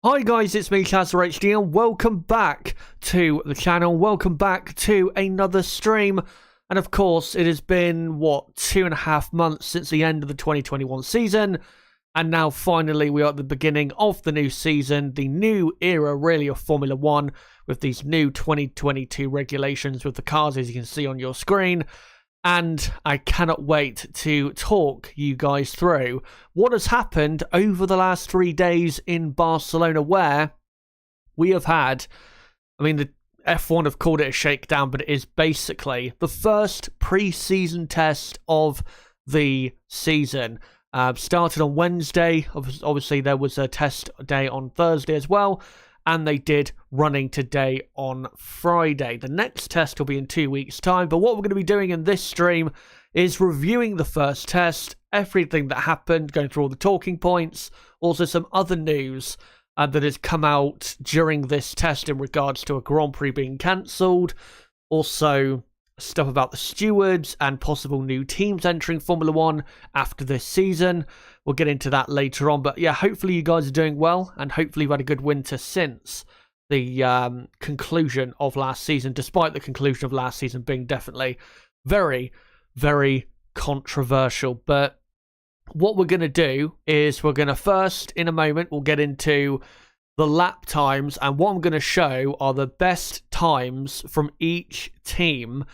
Hi guys, it's me, HD, and welcome back to the channel. Welcome back to another stream. And of course, it has been, 2.5 months since the end of the 2021 season. And now finally, we are at the beginning of the new season, the new era really of Formula 1 with these new 2022 regulations with the cars, as you can see on your screen. And I cannot wait to talk you guys through what has happened over the last 3 days in Barcelona, where we have had, the F1 have called it a shakedown, but it is basically the first pre-season test of the season. Started on Wednesday. Obviously, there was a test day on Thursday as well. And they did running today on Friday. The next test will be in 2 weeks' time. But what we're going to be doing in this stream is reviewing the first test, everything that happened, going through all the talking points, also some other news that has come out during this test in regards to a Grand Prix being cancelled. Also, stuff about the stewards and possible new teams entering Formula 1 after this season. We'll get into that later on. But yeah, hopefully you guys are doing well, and hopefully you've had a good winter since the conclusion of last season, despite the conclusion of last season being definitely very, very controversial. But what we're going to do is we're going to first, in a moment, we'll get into the lap times, and what I'm going to show are the best times from each team.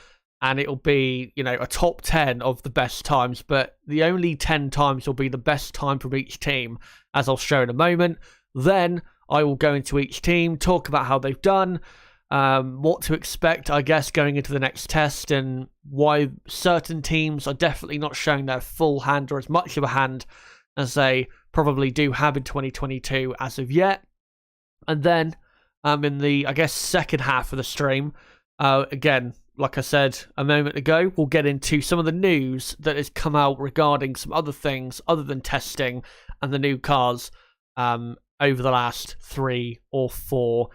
And it'll be, a top 10 of the best times, but the only 10 times will be the best time from each team, as I'll show in a moment. Then I will go into each team, talk about how they've done, what to expect, I guess, going into the next test, and why certain teams are definitely not showing their full hand, or as much of a hand as they probably do have in 2022 as of yet. And then in the, second half of the stream, again, like I said a moment ago, we'll get into some of the news that has come out regarding some other things other than testing and the new cars over the last 3 or 4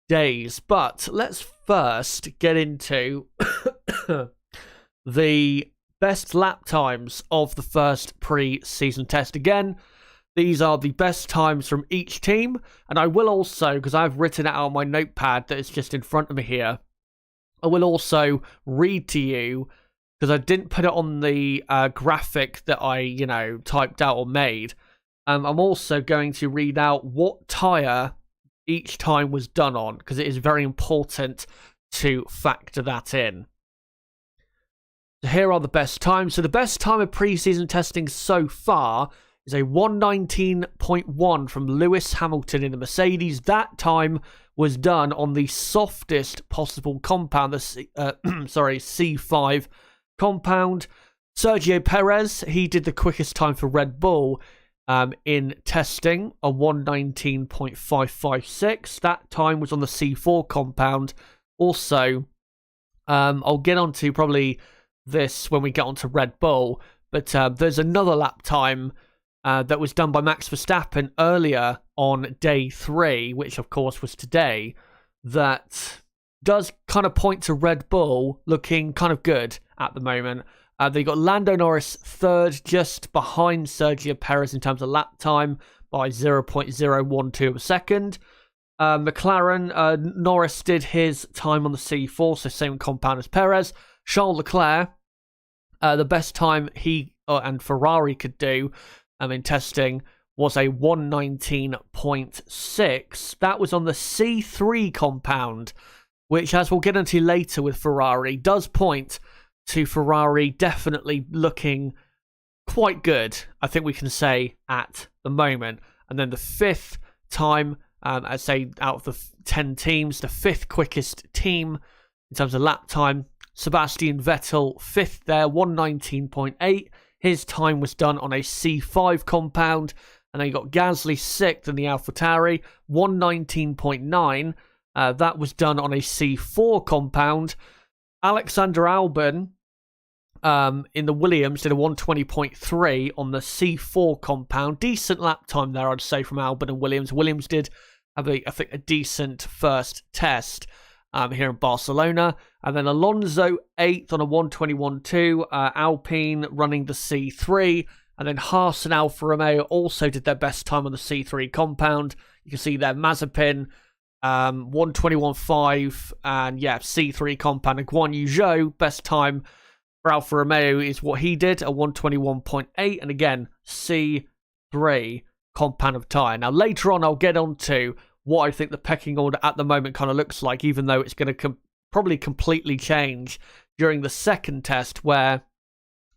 days. But let's first get into the best lap times of the first pre-season test. Again, these are the best times from each team, and I will also, because I've written it out on my notepad that is just in front of me here, I will also read to you, because I didn't put it on the graphic that I, typed out or made. I'm also going to read out what tyre each time was done on, because it is very important to factor that in. So here are the best times. So the best time of pre-season testing so far is a 1:19.1 from Lewis Hamilton in the Mercedes. That time was done on the softest possible compound, the C5 compound. Sergio Perez, he did the quickest time for Red Bull in testing, a 1:19.556. That time was on the C4 compound. Also, I'll get onto probably this when we get onto Red Bull, but there's another lap time that was done by Max Verstappen earlier on day 3, which of course was today, that does kind of point to Red Bull looking kind of good at the moment. They got Lando Norris third, just behind Sergio Perez in terms of lap time by 0.012 of a second. McLaren, Norris did his time on the C4, so same compound as Perez. Charles Leclerc, the best time he and Ferrari could do in testing was a 1:19.6. That was on the C3 compound, which, as we'll get into later with Ferrari, does point to Ferrari definitely looking quite good, I think we can say, at the moment. And then the fifth time, I'd say out of the 10 teams, the fifth quickest team in terms of lap time, Sebastian Vettel, fifth there, 1:19.8. His time was done on a C5 compound. And then you got Gasly sixth in the AlphaTauri, 1:19.9. That was done on a C4 compound. Alexander Albon in the Williams did a 1:20.3 on the C4 compound. Decent lap time there, I'd say, from Albon and Williams. Williams did have, a decent first test here in Barcelona. And then Alonso 8th on a 1:21.2. Alpine running the C3. And then Haas and Alfa Romeo also did their best time on the C3 compound. You can see there Mazepin, 1:21.5, and yeah, C3 compound. And Guan Yu Zhou, best time for Alfa Romeo is what he did, a 1:21.8, and again, C3 compound of tyre. Now, later on, I'll get on to what I think the pecking order at the moment kind of looks like, even though it's going to probably completely change during the second test, where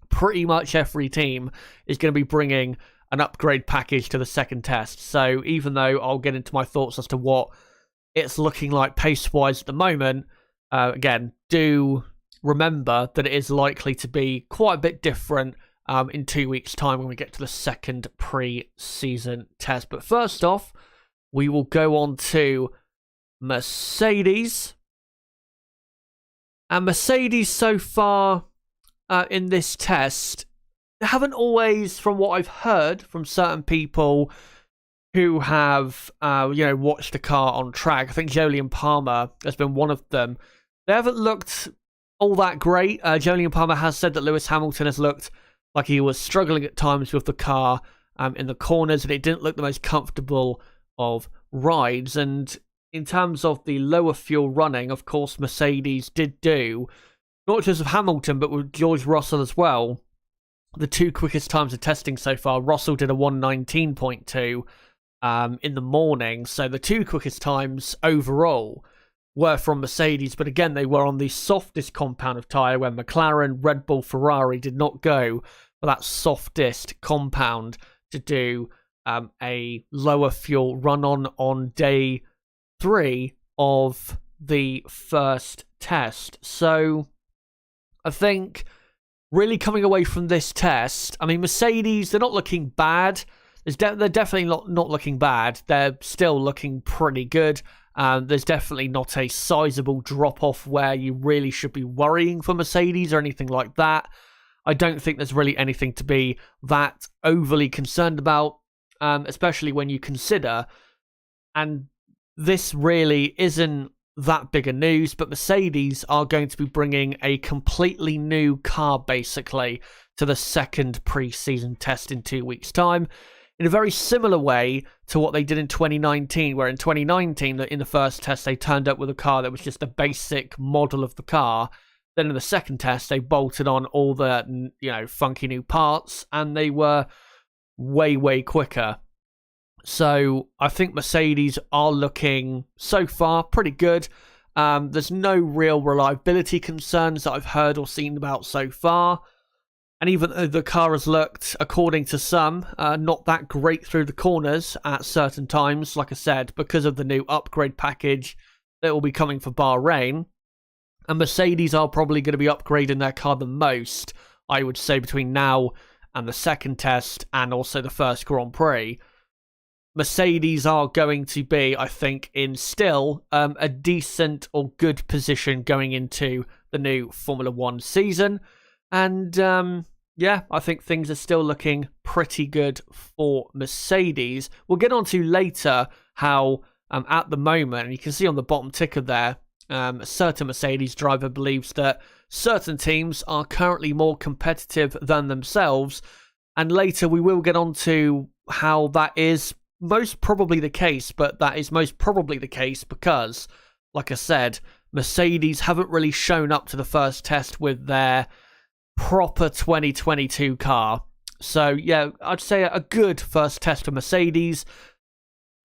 pretty much every team is going to be bringing an upgrade package to the second test. So even though I'll get into my thoughts as to what it's looking like pace-wise at the moment, again, do remember that it is likely to be quite a bit different in 2 weeks' time when we get to the second pre-season test. But first off, we will go on to Mercedes. And Mercedes so far in this test, they haven't always, from what I've heard from certain people who have, watched the car on track, I think Jolyon Palmer has been one of them. They haven't looked all that great. Jolyon Palmer has said that Lewis Hamilton has looked like he was struggling at times with the car in the corners, and it didn't look the most comfortable of rides. And in terms of the lower fuel running, of course, Mercedes did do, not just with Hamilton, but with George Russell as well, the two quickest times of testing so far. Russell did a 1:19.2 in the morning, so the two quickest times overall were from Mercedes, but again, they were on the softest compound of tyre, where McLaren, Red Bull, Ferrari did not go for that softest compound to do a lower fuel run on day 3 of the first test. So I think really coming away from this test, I mean, Mercedes, they're not looking bad. They're definitely not looking bad. They're still looking pretty good. There's definitely not a sizable drop-off where you really should be worrying for Mercedes or anything like that. I don't think there's really anything to be that overly concerned about, especially when you consider, and this really isn't that big a news, but Mercedes are going to be bringing a completely new car, basically, to the second pre-season test in 2 weeks' time, in a very similar way to what they did in 2019, where in 2019, in the first test, they turned up with a car that was just a basic model of the car. Then in the second test, they bolted on all the, funky new parts, and they were way, way quicker. So I think Mercedes are looking, so far, pretty good. There's no real reliability concerns that I've heard or seen about so far. And even though the car has looked, according to some, not that great through the corners at certain times, like I said, because of the new upgrade package that will be coming for Bahrain, and Mercedes are probably going to be upgrading their car the most, I would say, between now and the second test and also the first Grand Prix. Mercedes are going to be, I think, in still a decent or good position going into the new Formula 1 season. And I think things are still looking pretty good for Mercedes. We'll get on to later how at the moment, and you can see on the bottom ticker there, a certain Mercedes driver believes that certain teams are currently more competitive than themselves. And later we will get on to how that is most probably the case, but that is most probably the case because, like I said, Mercedes haven't really shown up to the first test with their proper 2022 car. So yeah, I'd say a good first test for Mercedes,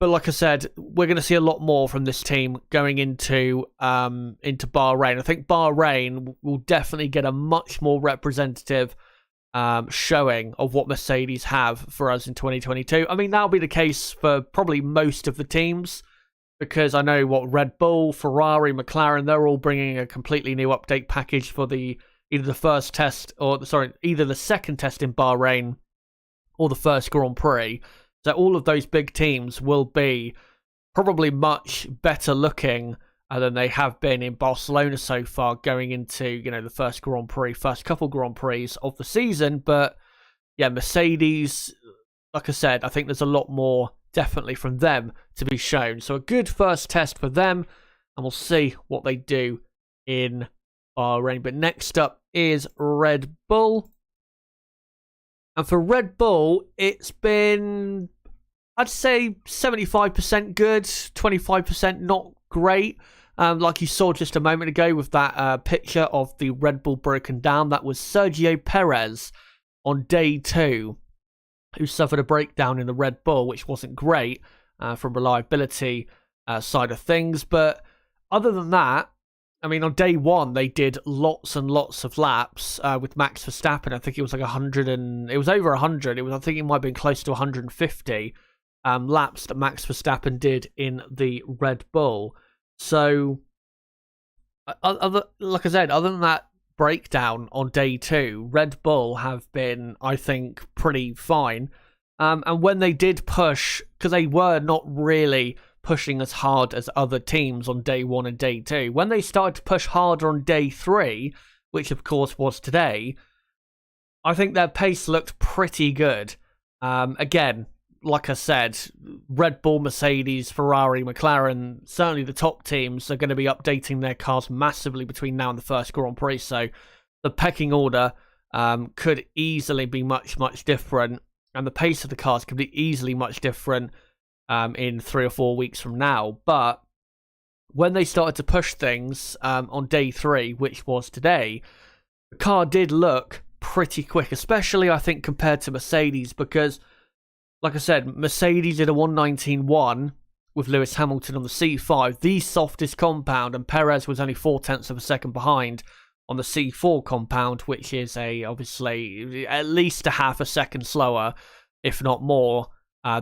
but like I said, we're going to see a lot more from this team going into Bahrain. I think Bahrain will definitely get a much more representative showing of what Mercedes have for us in 2022. I mean, that'll be the case for probably most of the teams, because I know what Red Bull, Ferrari, McLaren, they're all bringing a completely new update package for either the second test in Bahrain or the first Grand Prix. So all of those big teams will be probably much better looking than they have been in Barcelona so far going into, the first couple Grand Prix of the season. But yeah, Mercedes, like I said, I think there's a lot more definitely from them to be shown. So a good first test for them, and we'll see what they do in Bahrain. But next up is Red Bull. And for Red Bull, it's been, I'd say, 75% good, 25% not great. Like you saw just a moment ago with that picture of the Red Bull broken down, that was Sergio Perez on day 2, who suffered a breakdown in the Red Bull, which wasn't great from reliability side of things. But other than that, I mean, on day 1, they did lots and lots of laps with Max Verstappen. I think it was like 100 and... It was over 100. I think it might have been close to 150 laps that Max Verstappen did in the Red Bull. So, like I said, other than that breakdown on day 2, Red Bull have been, I think, pretty fine. And when they did push, because they were not really pushing as hard as other teams on day 1 and day 2. When they started to push harder on day 3, which of course was today, I think their pace looked pretty good. Again, like I said, Red Bull, Mercedes, Ferrari, McLaren, certainly the top teams are going to be updating their cars massively between now and the first Grand Prix. So the pecking order could easily be much, much different. And the pace of the cars could be easily much different in 3 or 4 weeks from now. But when they started to push things on day 3, which was today, the car did look pretty quick, especially I think compared to Mercedes, because like I said, Mercedes did a 1:19.1 with Lewis Hamilton on the C5, the softest compound, and Perez was only 0.4 of a second behind on the C4 compound, which is obviously at least a half a second slower, if not more,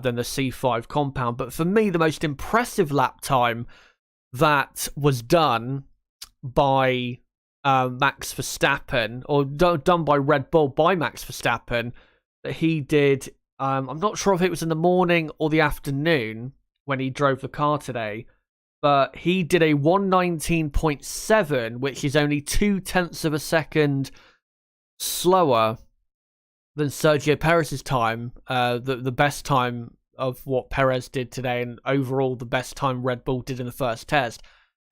than the C5 compound. But for me, the most impressive lap time that was done by Max Verstappen, or done by Red Bull by Max Verstappen, that he did, I'm not sure if it was in the morning or the afternoon when he drove the car today, but he did a 1:19.7, which is only 0.2 of a second slower than Sergio Perez's time, the best time of what Perez did today, and overall the best time Red Bull did in the first test.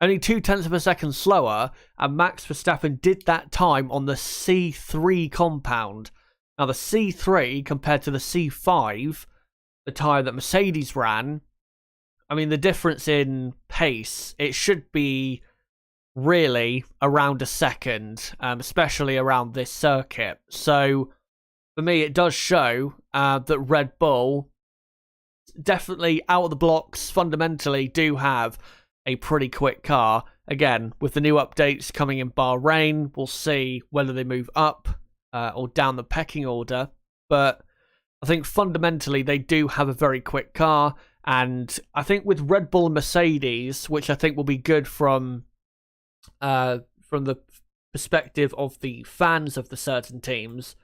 Only 0.2 of a second slower, and Max Verstappen did that time on the C3 compound. Now, the C3 compared to the C5, the tyre that Mercedes ran, I mean, the difference in pace, it should be really around a second, especially around this circuit. So, for me, it does show that Red Bull definitely out of the blocks, fundamentally, do have a pretty quick car. Again, with the new updates coming in Bahrain, we'll see whether they move up or down the pecking order. But I think fundamentally, they do have a very quick car. And I think with Red Bull and Mercedes, which I think will be good from the perspective of the fans of the certain teams,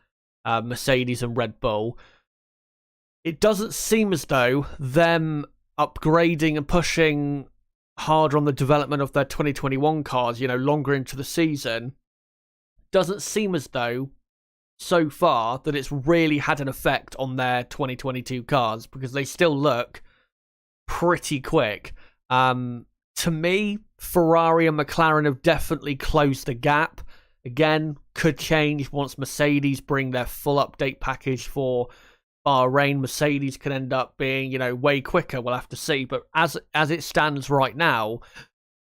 Mercedes and Red Bull, it doesn't seem as though them upgrading and pushing harder on the development of their 2021 cars, longer into the season, doesn't seem as though so far that it's really had an effect on their 2022 cars, because they still look pretty quick. To me, Ferrari and McLaren have definitely closed the gap. Again, could change once Mercedes bring their full update package for Bahrain. Mercedes could end up being, way quicker. We'll have to see. But as it stands right now,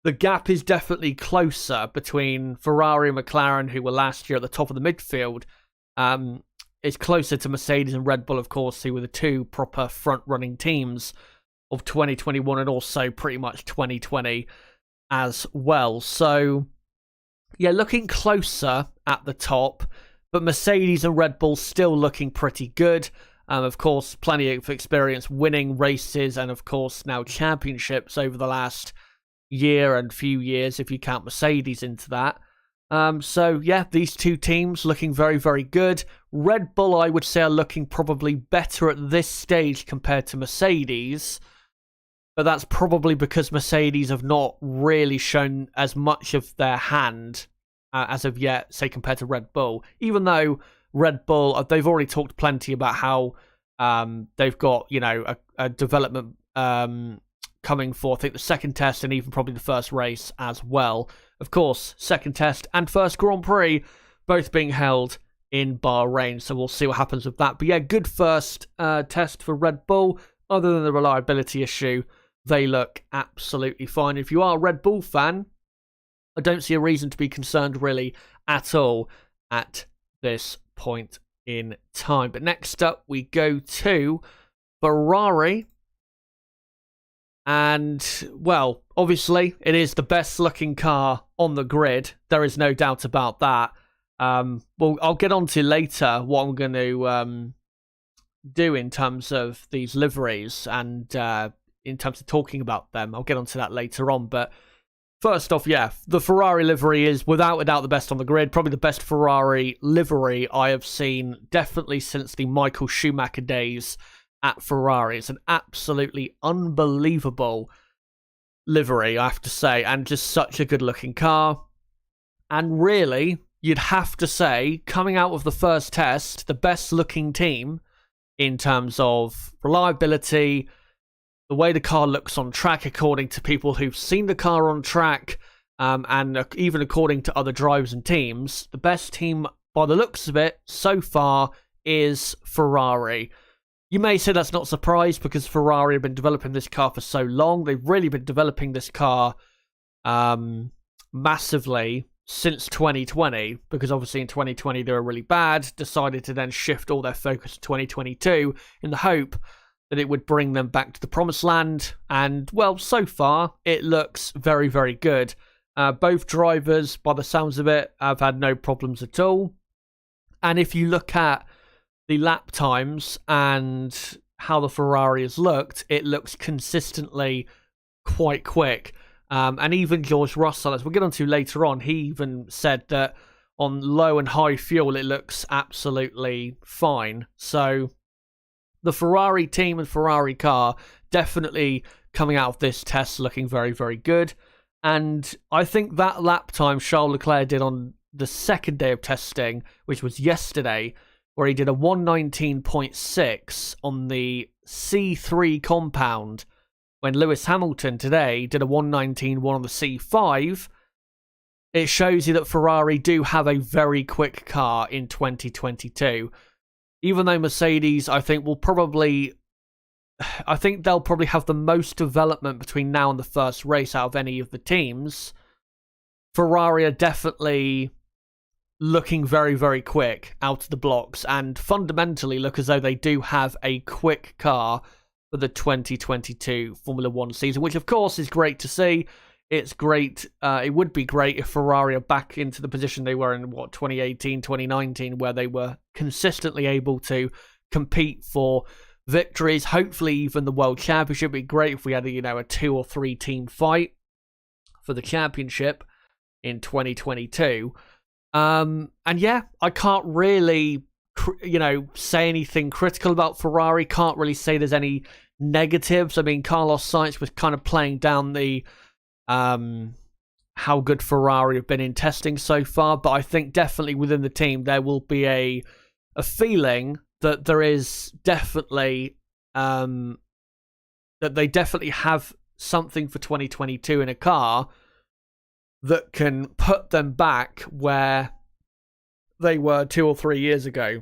the gap is definitely closer between Ferrari and McLaren, who were last year at the top of the midfield. It's closer to Mercedes and Red Bull, of course, who were the two proper front-running teams of 2021 and also pretty much 2020 as well. So, yeah, looking closer at the top, but Mercedes and Red Bull still looking pretty good. Of course, plenty of experience winning races and, of course, now championships over the last year and few years, if you count Mercedes into that. So, yeah, these two teams looking very, very good. Red Bull, I would say, are looking probably better at this stage compared to Mercedes. But that's probably because Mercedes have not really shown as much of their hand as of yet, say, compared to Red Bull. Even though Red Bull, they've already talked plenty about how they've got, a development coming for, I think, the second test and even probably the first race as well. Of course, second test and first Grand Prix both being held in Bahrain. So we'll see what happens with that. But yeah, good first test for Red Bull. Other than the reliability issue, they look absolutely fine. If you are a Red Bull fan, I don't see a reason to be concerned really at all at this point in time. But next up, we go to Ferrari. And, well, obviously, it is the best looking car on the grid. There is no doubt about that. Well, I'll get on to later what I'm going to do in terms of these liveries and in terms of talking about them. I'll get on to that later on. But first off, yeah, the Ferrari livery is without a doubt the best on the grid. Probably the best Ferrari livery I have seen, definitely since the Michael Schumacher days at Ferrari. It's an absolutely unbelievable livery, I have to say, and just such a good looking car. And really, you'd have to say, coming out of the first test, the best looking team in terms of reliability, the way the car looks on track according to people who've seen the car on track, and even according to other drivers and teams, the best team by the looks of it so far is Ferrari. You may say that's not a surprise because Ferrari have been developing this car for so long. They've really been developing this car massively since 2020, because obviously in 2020 they were really bad, decided to then shift all their focus to 2022 in the hope that it would bring them back to the promised land. And, well, so far it looks very, very good. Both drivers, by the sounds of it, have had no problems at all. And if you look at the lap times and how the Ferrari has looked, it looks consistently quite quick. And even George Russell, as we'll get on to later on, he even said that on low and high fuel, it looks absolutely fine. So the Ferrari team and Ferrari car definitely coming out of this test looking very, very good. And I think that lap time Charles Leclerc did on the second day of testing, which was yesterday, where he did a 119.6 on the C3 compound, when Lewis Hamilton today did a 119.1 on the C5, it shows you that Ferrari do have a very quick car in 2022. Even though Mercedes, I think they'll probably have the most development between now and the first race out of any of the teams. Ferrari are definitely looking very, very quick out of the blocks and fundamentally look as though they do have a quick car for the 2022 Formula 1 season, which of course is great to see. It's great. It would be great if Ferrari are back into the position they were in, 2018, 2019, where they were consistently able to compete for victories, hopefully even the World Championship. It'd be great if we had a 2 or 3 team fight for the championship in 2022. And yeah, I can't really, say anything critical about Ferrari. Can't really say there's any negatives. I mean, Carlos Sainz was kind of playing down the how good Ferrari have been in testing so far, but I think definitely within the team there will be a feeling that there is definitely that they definitely have something for 2022 in a car that can put them back where they were 2 or 3 years ago.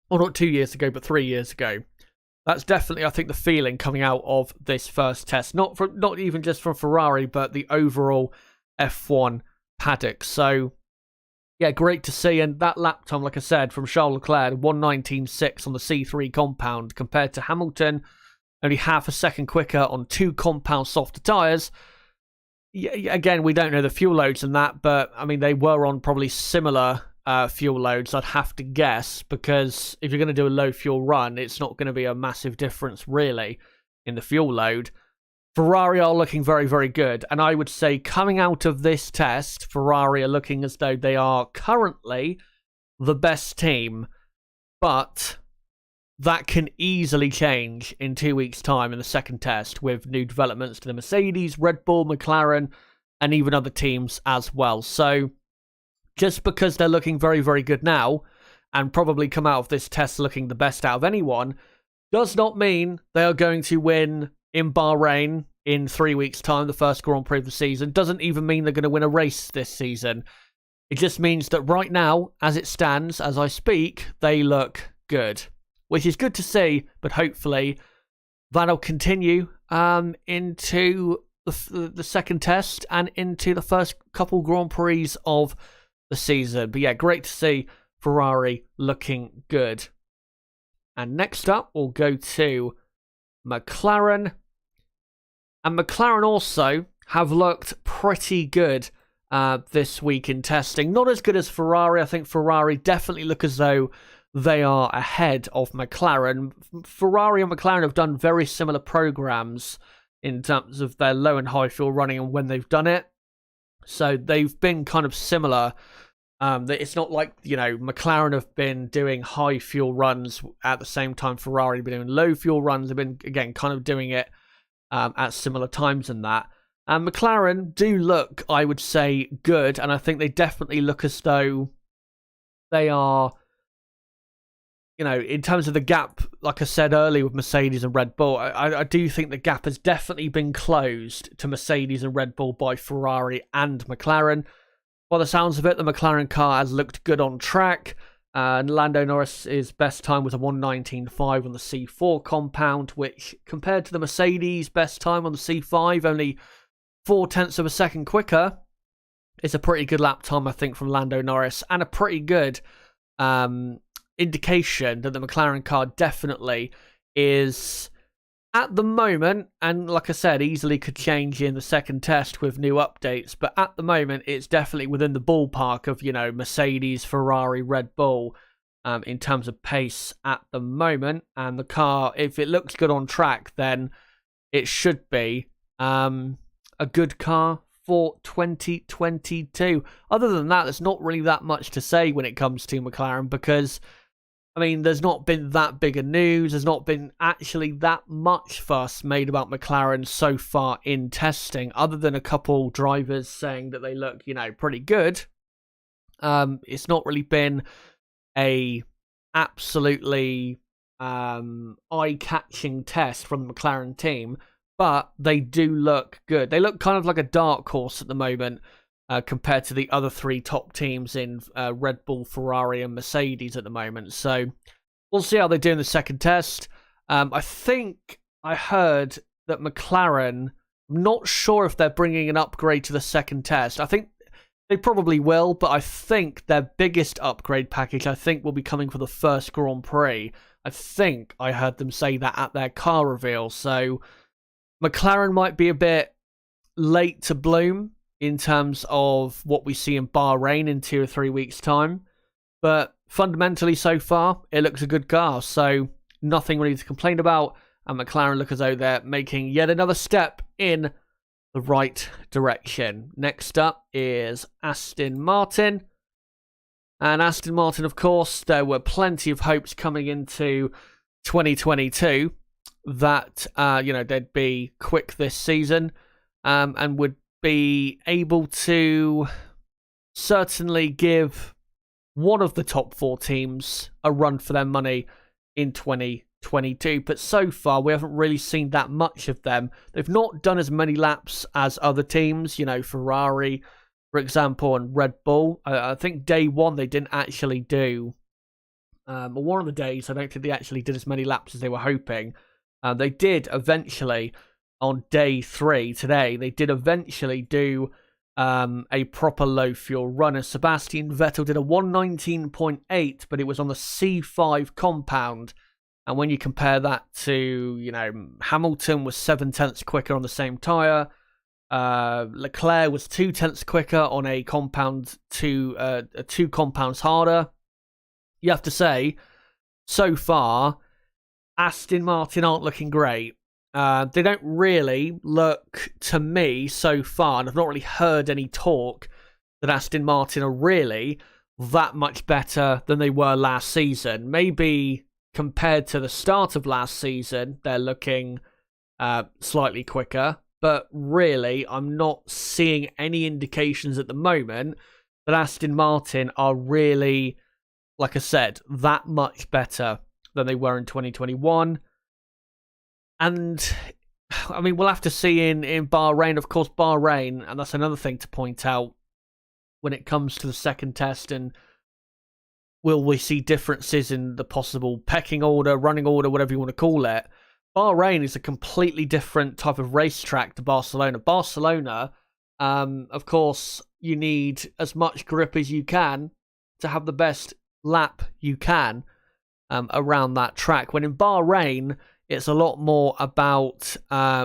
Or not 2 years ago, but 3 years ago. That's definitely, I think, the feeling coming out of this first test. Not even just from Ferrari, but the overall F1 paddock. So, yeah, great to see. And that lap time, like I said, from Charles Leclerc, 119.6 on the C3 compound, compared to Hamilton, only half a second quicker on 2 compound softer tyres. Yeah, again, we don't know the fuel loads and that, but I mean, they were on probably similar fuel loads, I'd have to guess, because if you're going to do a low fuel run, it's not going to be a massive difference really in the fuel load. Ferrari are looking very, very good, and I would say coming out of this test, Ferrari are looking as though they are currently the best team, but that can easily change in 2 weeks' time in the second test with new developments to the Mercedes, Red Bull, McLaren, and even other teams as well. So just because they're looking very, very good now and probably come out of this test looking the best out of anyone does not mean they are going to win in Bahrain in 3 weeks' time, the first Grand Prix of the season. Doesn't even mean they're going to win a race this season. It just means that right now, as it stands, as I speak, they look good, which is good to see, but hopefully that'll continue into the second test and into the first couple Grand Prix of the season. But yeah, great to see Ferrari looking good. And next up, we'll go to McLaren. And McLaren also have looked pretty good this week in testing. Not as good as Ferrari. I think Ferrari definitely look as though they are ahead of McLaren. Ferrari and McLaren have done very similar programs in terms of their low and high fuel running and when they've done it. So they've been kind of similar. It's not like, McLaren have been doing high fuel runs at the same time Ferrari have been doing low fuel runs. They've been, again, kind of doing it at similar times and that. And McLaren do look, I would say, good. And I think they definitely look as though they are, in terms of the gap, like I said earlier with Mercedes and Red Bull, I do think the gap has definitely been closed to Mercedes and Red Bull by Ferrari and McLaren. By the sounds of it, the McLaren car has looked good on track. Lando Norris's best time was a 1:19.5 on the C4 compound, which compared to the Mercedes best time on the C5, only 0.4 of a second quicker, is a pretty good lap time, I think, from Lando Norris, and a pretty good indication that the McLaren car definitely is, at the moment, and like I said, easily could change in the second test with new updates, but at the moment, it's definitely within the ballpark of, Mercedes, Ferrari, Red Bull, in terms of pace at the moment. And the car, if it looks good on track, then it should be a good car for 2022. Other than that, there's not really that much to say when it comes to McLaren, because there's not been that big a news. There's not been actually that much fuss made about McLaren so far in testing, other than a couple drivers saying that they look, pretty good. It's not really been a absolutely eye-catching test from the McLaren team, but they do look good. They look kind of like a dark horse at the moment, compared to the other three top teams in Red Bull, Ferrari, and Mercedes at the moment. So we'll see how they do in the second test. I think I heard that McLaren, I'm not sure if they're bringing an upgrade to the second test. I think they probably will, but I think their biggest upgrade package, will be coming for the first Grand Prix. I think I heard them say that at their car reveal. So McLaren might be a bit late to bloom in terms of what we see in Bahrain in 2 or 3 weeks' time. But fundamentally, so far, it looks a good car. So nothing really to complain about. And McLaren look as though they're making yet another step in the right direction. Next up is Aston Martin. And Aston Martin, of course, there were plenty of hopes coming into 2022 that, they'd be quick this season and would be able to certainly give one of the top 4 teams a run for their money in 2022. But so far, we haven't really seen that much of them. They've not done as many laps as other teams, Ferrari, for example, and Red Bull. I think day one, they didn't actually do, one of the days, I don't think they actually did as many laps as they were hoping. They did eventually, on day 3 today, they did eventually do a proper low fuel run. As Sebastian Vettel did a 1:19.8, but it was on the C5 compound. And when you compare that to, Hamilton was 0.7 quicker on the same tyre. Leclerc was 0.2 quicker on a compound 2 compounds harder. You have to say, so far, Aston Martin aren't looking great. They don't really look, to me, so far, and I've not really heard any talk that Aston Martin are really that much better than they were last season. Maybe compared to the start of last season, they're looking slightly quicker, but really, I'm not seeing any indications at the moment that Aston Martin are really, like I said, that much better than they were in 2021. And, we'll have to see in Bahrain. Of course, Bahrain, and that's another thing to point out, when it comes to the second test, and will we see differences in the possible pecking order, running order, whatever you want to call it. Bahrain is a completely different type of racetrack to Barcelona. Barcelona, of course, you need as much grip as you can to have the best lap you can around that track. When in Bahrain, it's a lot more about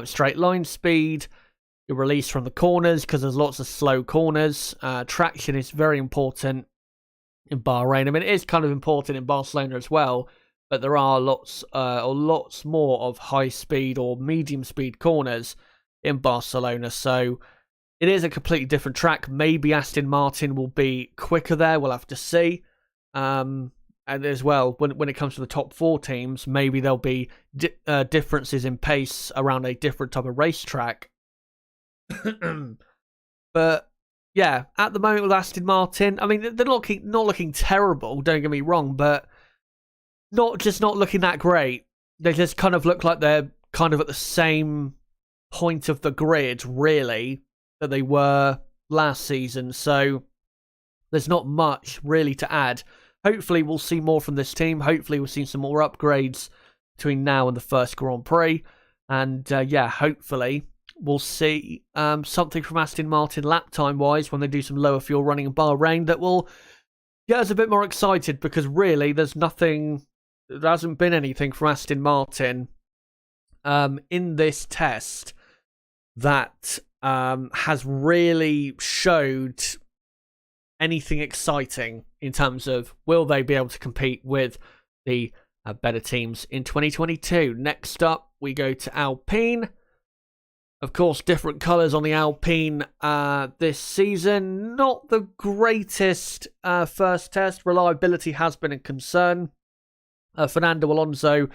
straight line speed, your release from the corners, because there's lots of slow corners. Traction is very important in Bahrain. I mean, it is kind of important in Barcelona as well, but there are lots more of high speed or medium speed corners in Barcelona. So it is a completely different track. Maybe Aston Martin will be quicker there. We'll have to see. And as well, when it comes to the top 4 teams, maybe there'll be differences in pace around a different type of racetrack. But yeah, at the moment with Aston Martin, I mean, they're not looking terrible, don't get me wrong, but not looking that great. They just kind of look like they're kind of at the same point of the grid, really, that they were last season. So there's not much really to add. Hopefully we'll see more from this team. Hopefully we'll see some more upgrades between now and the first Grand Prix. And yeah, hopefully we'll see something from Aston Martin lap time wise when they do some lower fuel running in Bahrain that will get us a bit more excited, because really there hasn't been anything from Aston Martin in this test that has really showed anything exciting in terms of will they be able to compete with the better teams in 2022. Next up, we go to Alpine. Of course, different colours on the Alpine this season. Not the greatest first test. Reliability has been a concern. Fernando Alonso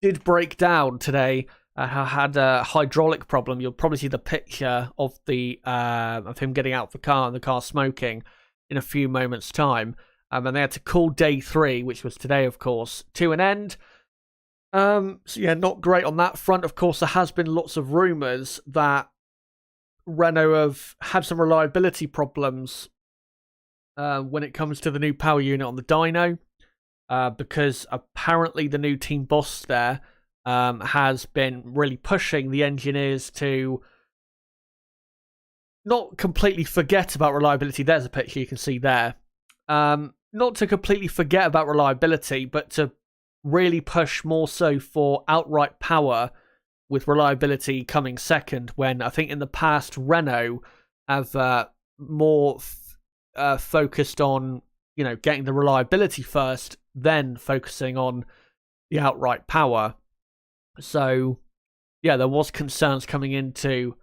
did break down today. Had a hydraulic problem. You'll probably see the picture of him getting out of the car and the car smoking in a few moments' time. And they had to call day 3, which was today, of course, to an end. So yeah, not great on that front. Of course, there has been lots of rumours that Renault have had some reliability problems when it comes to the new power unit on the dyno, because apparently the new team boss there has been really pushing the engineers to not completely forget about reliability. There's a picture you can see there. Not to completely forget about reliability, but to really push more so for outright power, with reliability coming second, when I think in the past Renault have more focused on, getting the reliability first, then focusing on the outright power. So yeah, there was concerns coming into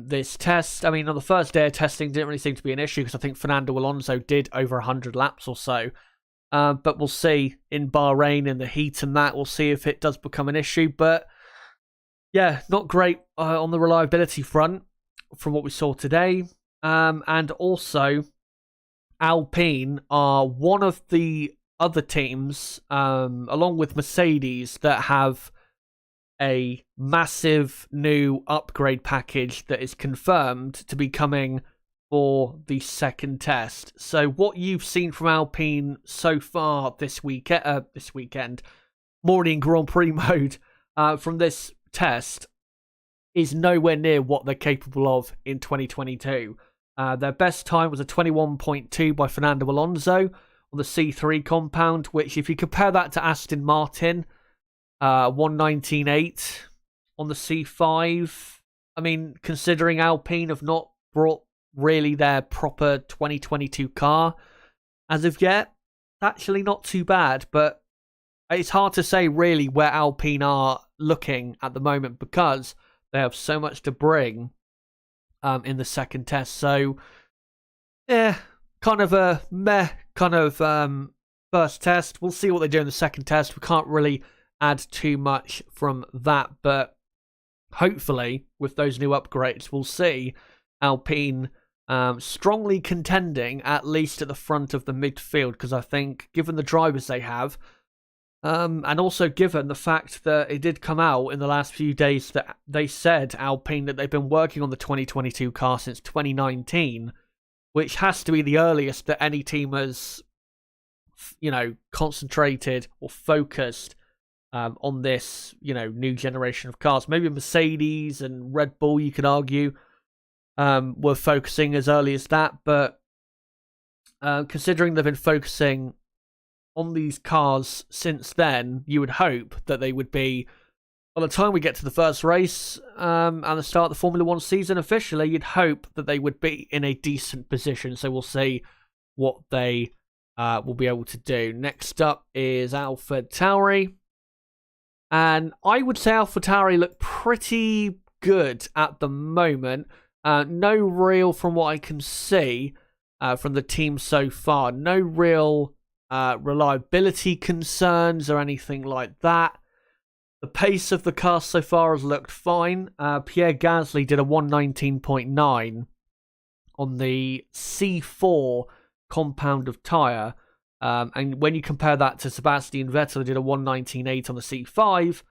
this test. I mean, on the first day of testing, didn't really seem to be an issue, because I think Fernando Alonso did over 100 laps or so. But we'll see in Bahrain, in the heat and that, we'll see if it does become an issue. But yeah, not great on the reliability front from what we saw today. And also, Alpine are one of the other teams, along with Mercedes, that have a massive new upgrade package that is confirmed to be coming for the second test. So what you've seen from Alpine so far this weekend, morning Grand Prix mode, from this test is nowhere near what they're capable of in 2022. Their best time was a 21.2 by Fernando Alonso on the C3 compound, which if you compare that to Aston Martin, 119.8 on the C5. I mean, considering Alpine have not brought really their proper 2022 car as of yet, actually not too bad, but it's hard to say really where Alpine are looking at the moment, because they have so much to bring in the second test. So yeah, kind of a meh kind of first test. We'll see what they do in the second test. We can't really add too much from that, but hopefully with those new upgrades, we'll see Alpine strongly contending, at least at the front of the midfield, because I think given the drivers they have, and also given the fact that it did come out in the last few days that they said, Alpine, that they've been working on the 2022 car since 2019, which has to be the earliest that any team has, concentrated or focused on this, new generation of cars. Maybe Mercedes and Red Bull, you could argue, were focusing as early as that, but considering they've been focusing on these cars since then, you would hope that they would be, by the time we get to the first race and the start of the Formula 1 season officially, you'd hope that they would be in a decent position. So we'll see what they will be able to do. Next up is AlphaTauri. And I would say AlphaTauri look pretty good at the moment. No real, from what I can see from the team so far, no real reliability concerns or anything like that. The pace of the car so far has looked fine. Pierre Gasly did a 119.9 on the C4 compound of tyre. And when you compare that to Sebastian Vettel, who did a 119.8 on the C5,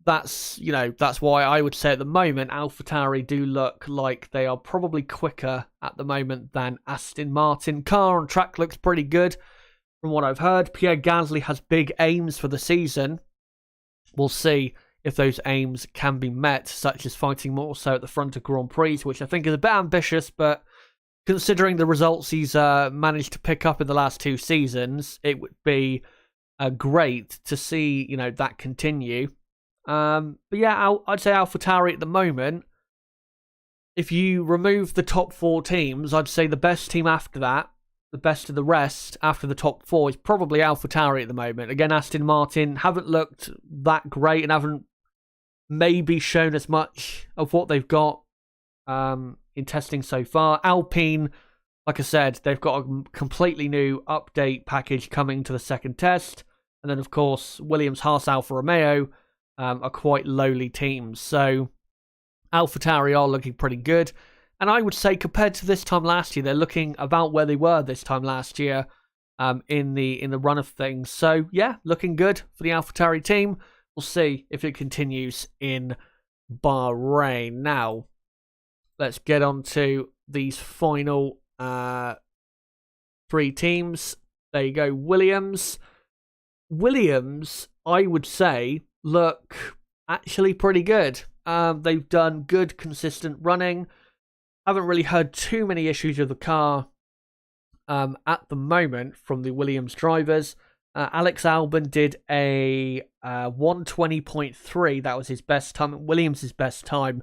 that's why I would say at the moment AlphaTauri do look like they are probably quicker at the moment than Aston Martin. Car on track looks pretty good from what I've heard. Pierre Gasly has big aims for the season. We'll see if those aims can be met, such as fighting more so at the front of Grand Prix, which I think is a bit ambitious, but considering the results he's managed to pick up in the last 2 seasons, it would be great to see, that continue. But yeah, I'd say AlphaTauri at the moment, if you remove the top 4 teams, I'd say the best team after that, the best of the rest after the top 4, is probably AlphaTauri at the moment. Again, Aston Martin haven't looked that great and haven't maybe shown as much of what they've got in testing so far. Alpine, like I said, they've got a completely new update package coming to the second test. And then, of course, Williams, Haas, Alfa Romeo are quite lowly teams. So AlphaTauri are looking pretty good. And I would say compared to this time last year, they're looking about where they were this time last year in the run of things. So yeah, looking good for the AlphaTauri team. We'll see if it continues in Bahrain. Now, let's get on to these final 3 teams. There you go, Williams. Williams, I would say, look actually pretty good. They've done good, consistent running. Haven't really heard too many issues with the car at the moment from the Williams drivers. Alex Albon did a 120.3. That was his best time. Williams' best time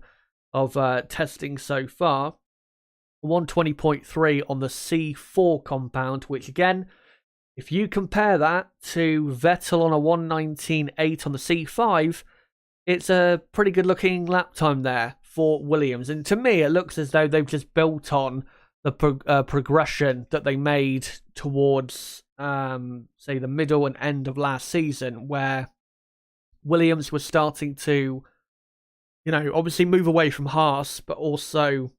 of testing so far. 120.3 on the C4 compound, which again, if you compare that to Vettel on a 119.8 on the C5, it's a pretty good looking lap time there for Williams. And to me, it looks as though they've just built on the progression that they made towards, say, the middle and end of last season, where Williams was starting to, obviously move away from Haas, but also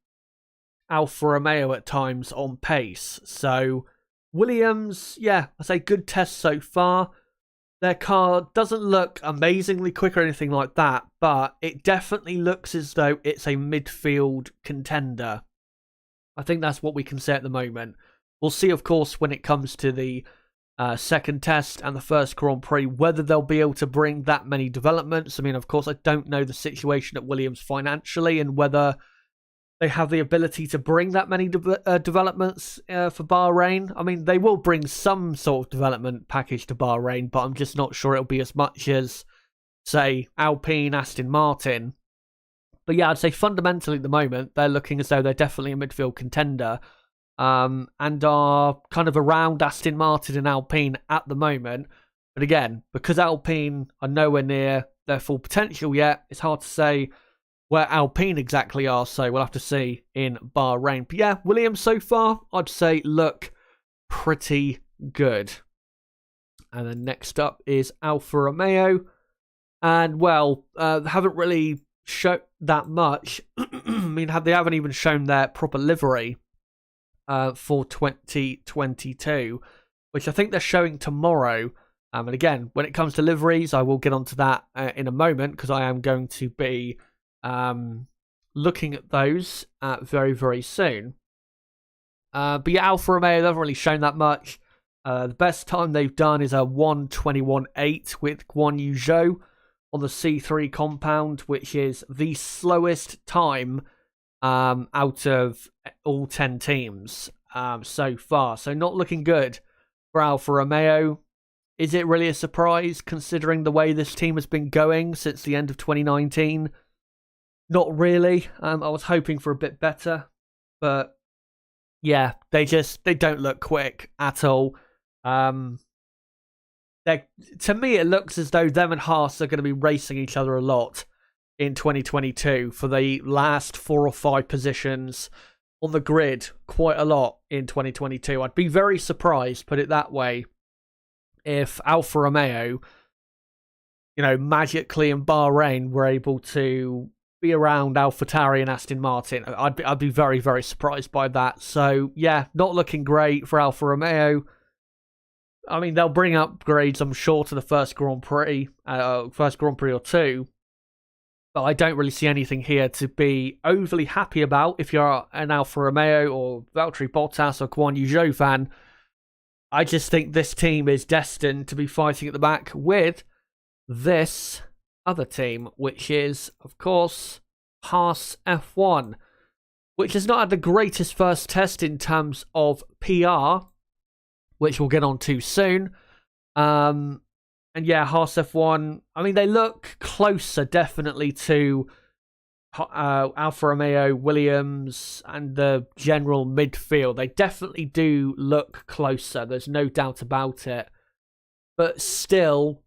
Alfa Romeo at times on pace. So Williams, yeah, I say good test so far. Their car doesn't look amazingly quick or anything like that, but it definitely looks as though it's a midfield contender. I think that's what we can say at the moment. We'll see, of course, when it comes to the second test and the first Grand Prix, whether they'll be able to bring that many developments. I mean, of course, I don't know the situation at Williams financially and whether they have the ability to bring that many developments for Bahrain. I mean, they will bring some sort of development package to Bahrain, but I'm just not sure it'll be as much as, say, Alpine, Aston Martin. But yeah, I'd say fundamentally at the moment, they're looking as though they're definitely a midfield contender and are kind of around Aston Martin and Alpine at the moment. But again, because Alpine are nowhere near their full potential yet, it's hard to say where Alpine exactly are, so we'll have to see in Bahrain. But yeah, Williams so far, I'd say look pretty good. And then next up is Alfa Romeo. And well, haven't really shown that much. I mean, they haven't even shown their proper livery for 2022, which I think they're showing tomorrow. And again, when it comes to liveries, I will get onto that in a moment, because I am going to be looking at those very, very soon. But yeah, Alfa Romeo, they haven't really shown that much. The best time they've done is a 1:21.8 with Guan Yu Zhou on the C3 compound, which is the slowest time out of all 10 teams so far. So not looking good for Alfa Romeo. Is it really a surprise considering the way this team has been going since the end of 2019? Not really. I was hoping for a bit better, but yeah, they don't look quick at all. To me, it looks as though them and Haas are going to be racing each other a lot in 2022 for the last 4 or 5 positions on the grid, quite a lot in 2022. I'd be very surprised, put it that way, if Alfa Romeo, magically in Bahrain were able to be around AlphaTauri and Aston Martin. I'd be very, very surprised by that. So yeah, not looking great for Alfa Romeo. I mean, they'll bring upgrades, I'm sure, to the first Grand Prix or two. But I don't really see anything here to be overly happy about if you're an Alfa Romeo or Valtteri Bottas or Guan Yu Zhou fan. I just think this team is destined to be fighting at the back with this other team, which is, of course, Haas F1, which has not had the greatest first test in terms of PR, which we'll get on to soon. And yeah, Haas F1, I mean, they look closer, definitely, to Alfa Romeo, Williams, and the general midfield. They definitely do look closer. There's no doubt about it. But still,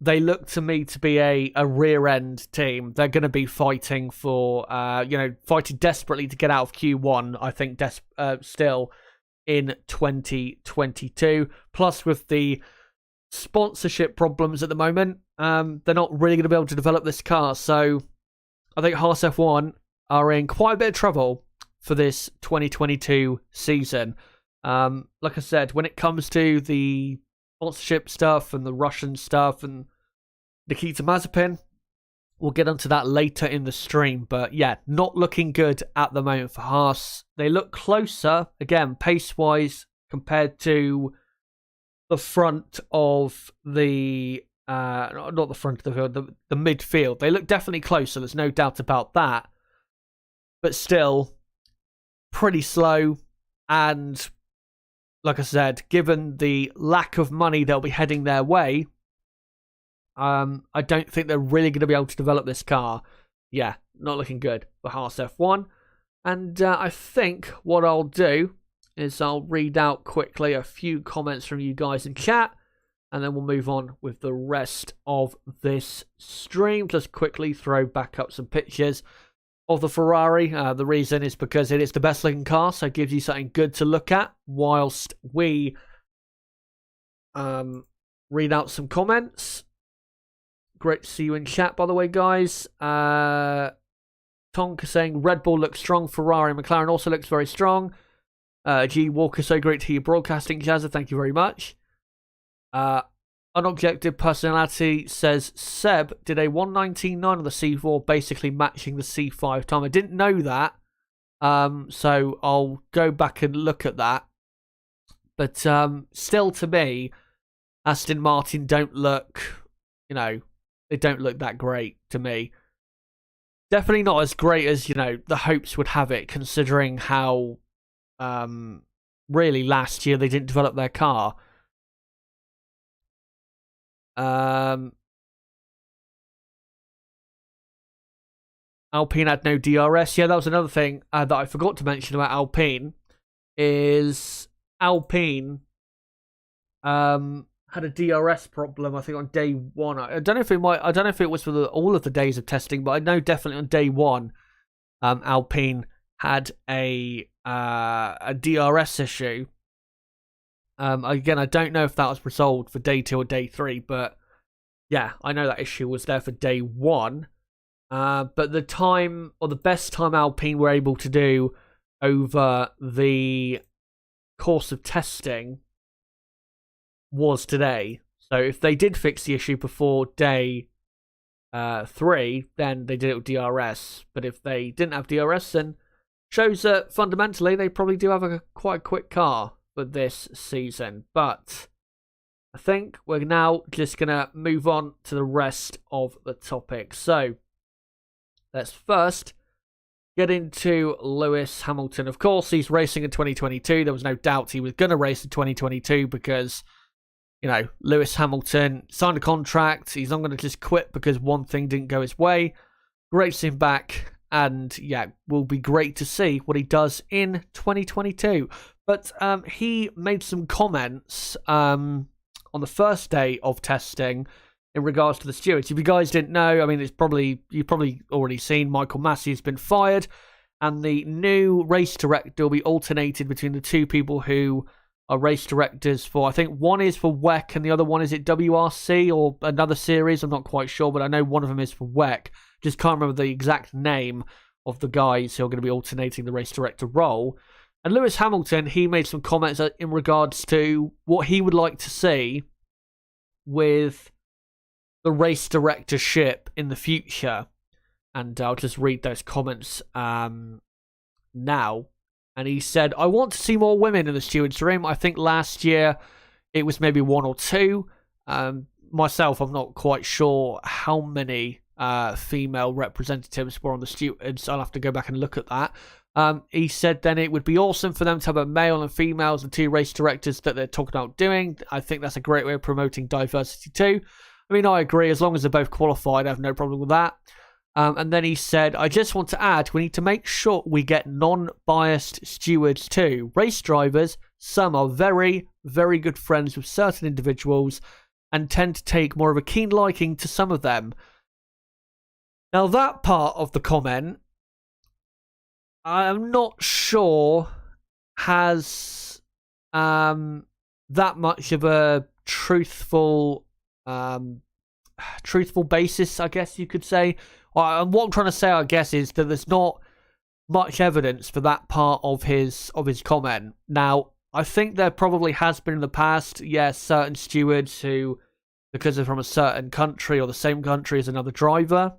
they look to me to be a rear-end team. They're going to be fighting for, fighting desperately to get out of Q1, I think, still in 2022. Plus, with the sponsorship problems at the moment, they're not really going to be able to develop this car. So I think Haas F1 are in quite a bit of trouble for this 2022 season. Like I said, when it comes to the sponsorship stuff and the Russian stuff and Nikita Mazepin, we'll get onto that later in the stream. But yeah, not looking good at the moment for Haas. They look closer, again, pace-wise, compared to the front of the not the front of the field, the midfield. They look definitely closer, there's no doubt about that. But still, pretty slow. And like I said, given the lack of money they'll be heading their way, I don't think they're really going to be able to develop this car. Yeah, not looking good for Haas F1. And I think what I'll do is I'll read out quickly a few comments from you guys in chat, and then we'll move on with the rest of this stream. Just quickly throw back up some pictures of the Ferrari. The reason is because it is the best looking car, so it gives you something good to look at whilst we read out some comments. Great to see you in chat, by the way, guys. Tonka saying Red Bull looks strong. Ferrari and McLaren also looks very strong. G Walker, so great to hear you broadcasting, Jazza. Thank you very much. Unobjective Personality says Seb did a 1:19.9 on the C4, basically matching the C5 time. I didn't know that, so I'll go back and look at that. But still, to me, Aston Martin don't look, they don't look that great to me. Definitely not as great as, the hopes would have it, considering how really last year they didn't develop their car. Alpine had no DRS. Yeah, that was another thing that I forgot to mention about Alpine. Is Alpine had a DRS problem, I think, on day one. I don't know if it was for all of the days of testing, but I know definitely on day one, Alpine had a DRS issue. Again, I don't know if that was resolved for day 2 or day 3, but yeah, I know that issue was there for day 1. But the time, or the best time Alpine were able to do over the course of testing was today. So if they did fix the issue before day 3, then they did it with DRS. But if they didn't have DRS, then shows that fundamentally they probably do have quite a quick car for this season. But I think we're now just going to move on to the rest of the topics. So let's first get into Lewis Hamilton. Of course, he's racing in 2022. There was no doubt he was going to race in 2022 because, Lewis Hamilton signed a contract. He's not going to just quit because one thing didn't go his way. Great to see him back. And, will be great to see what he does in 2022. But he made some comments on the first day of testing in regards to the stewards. If you guys didn't know, you've probably already seen Michael Masi has been fired, and the new race director will be alternated between the two people who are race directors for, I think one is for WEC and the other one is at WRC or another series. I'm not quite sure, but I know one of them is for WEC. Just can't remember the exact name of the guys who are going to be alternating the race director role. And Lewis Hamilton, he made some comments in regards to what he would like to see with the race directorship in the future. And I'll just read those comments now. And he said, I want to see more women in the stewards room. I think last year it was maybe one or two. Myself, I'm not quite sure how many female representatives were on the stewards. I'll have to go back and look at that. He said then it would be awesome for them to have a male and females and two race directors that they're talking about doing. I think that's a great way of promoting diversity too. I agree. As long as they're both qualified, I have no problem with that. And then he said, I just want to add, we need to make sure we get non-biased stewards too. Race drivers, some are very, very good friends with certain individuals and tend to take more of a keen liking to some of them. Now, that part of the comment, I'm not sure has that much of a truthful basis, I guess you could say. And what I'm trying to say, I guess, is that there's not much evidence for that part of his comment. Now, I think there probably has been in the past, certain stewards who, because they're from a certain country or the same country as another driver,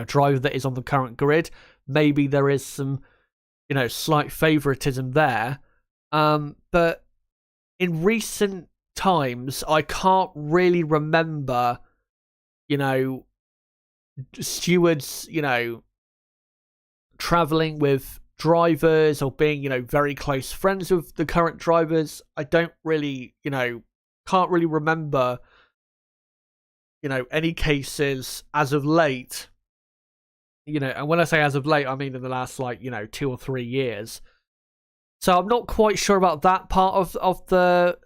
driver that is on the current grid, maybe there is some, slight favoritism there. But in recent times, I can't really remember, stewards, traveling with drivers or being, very close friends with the current drivers. I don't really, can't really remember, any cases as of late. And when I say as of late, I mean in the last 2 or 3 years. So I'm not quite sure about that part of the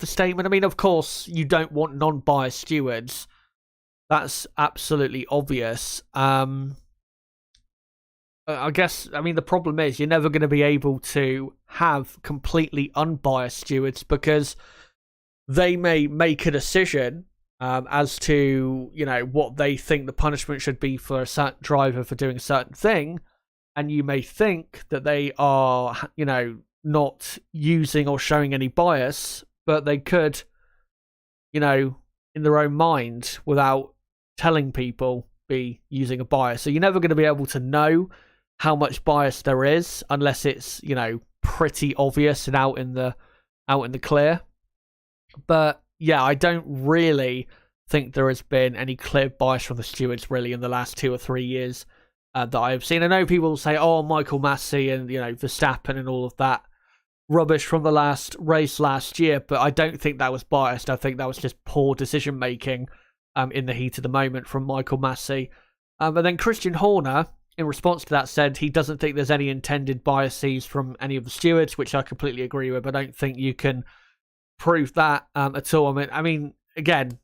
statement. Of course, you don't want non-biased stewards. That's absolutely obvious. I guess, the problem is you're never going to be able to have completely unbiased stewards because they may make a decision as to, what they think the punishment should be for a certain driver for doing a certain thing. And you may think that they are, not using or showing any bias, but they could, in their own mind, without telling people, be using a bias. So you're never going to be able to know how much bias there is unless it's, pretty obvious and out in the clear. But yeah, I don't really think there has been any clear bias from the stewards really in the last 2 or 3 years that I have seen. I know people will say, oh, Michael Masi and, Verstappen and all of that rubbish from the last race last year, but I don't think that was biased. I think that was just poor decision making in the heat of the moment from Michael Masi. And then Christian Horner, in response to that, said he doesn't think there's any intended biases from any of the stewards, which I completely agree with. I don't think you can prove that at all. Again,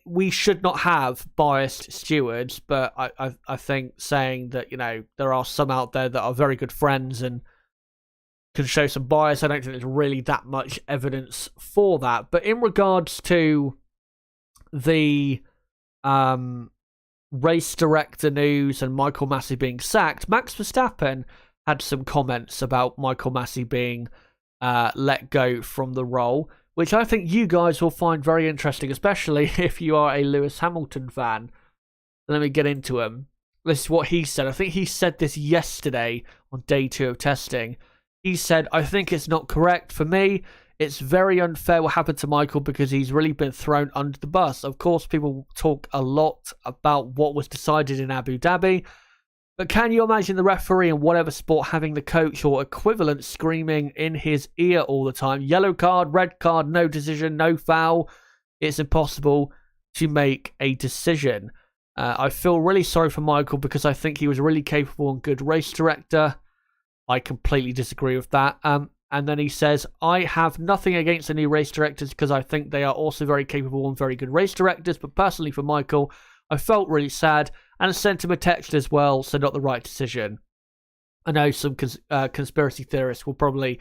we should not have biased stewards, but I think saying that, there are some out there that are very good friends and can show some bias, I don't think there's really that much evidence for that. But in regards to the race director news and Michael Masi being sacked, Max Verstappen had some comments about Michael Masi being let go from the role, which I think you guys will find very interesting, especially if you are a Lewis Hamilton fan. Let me get into him. this is what he said. I think he said this yesterday on day 2 of testing. He said, I think it's not correct. For me, it's very unfair what happened to Michael because he's really been thrown under the bus. Of course, people talk a lot about what was decided in Abu Dhabi, but can you imagine the referee in whatever sport having the coach or equivalent screaming in his ear all the time? Yellow card, red card, no decision, no foul. It's impossible to make a decision. I feel really sorry for Michael because I think he was a really capable and good race director. I completely disagree with that. And then he says, I have nothing against the new race directors because I think they are also very capable and very good race directors. But personally for Michael, I felt really sad and sent him a text as well, so not the right decision. I know some conspiracy theorists will probably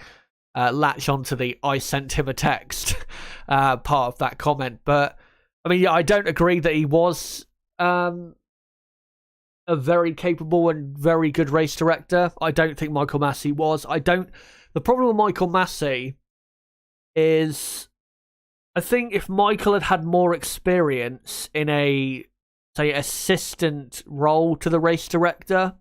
latch onto the I sent him a text part of that comment. But, I mean, yeah, I don't agree that he was a very capable and very good race director. I don't think Michael Massey was. The problem with Michael Massey is, I think if Michael had had more experience in a, say, assistant role to the race director,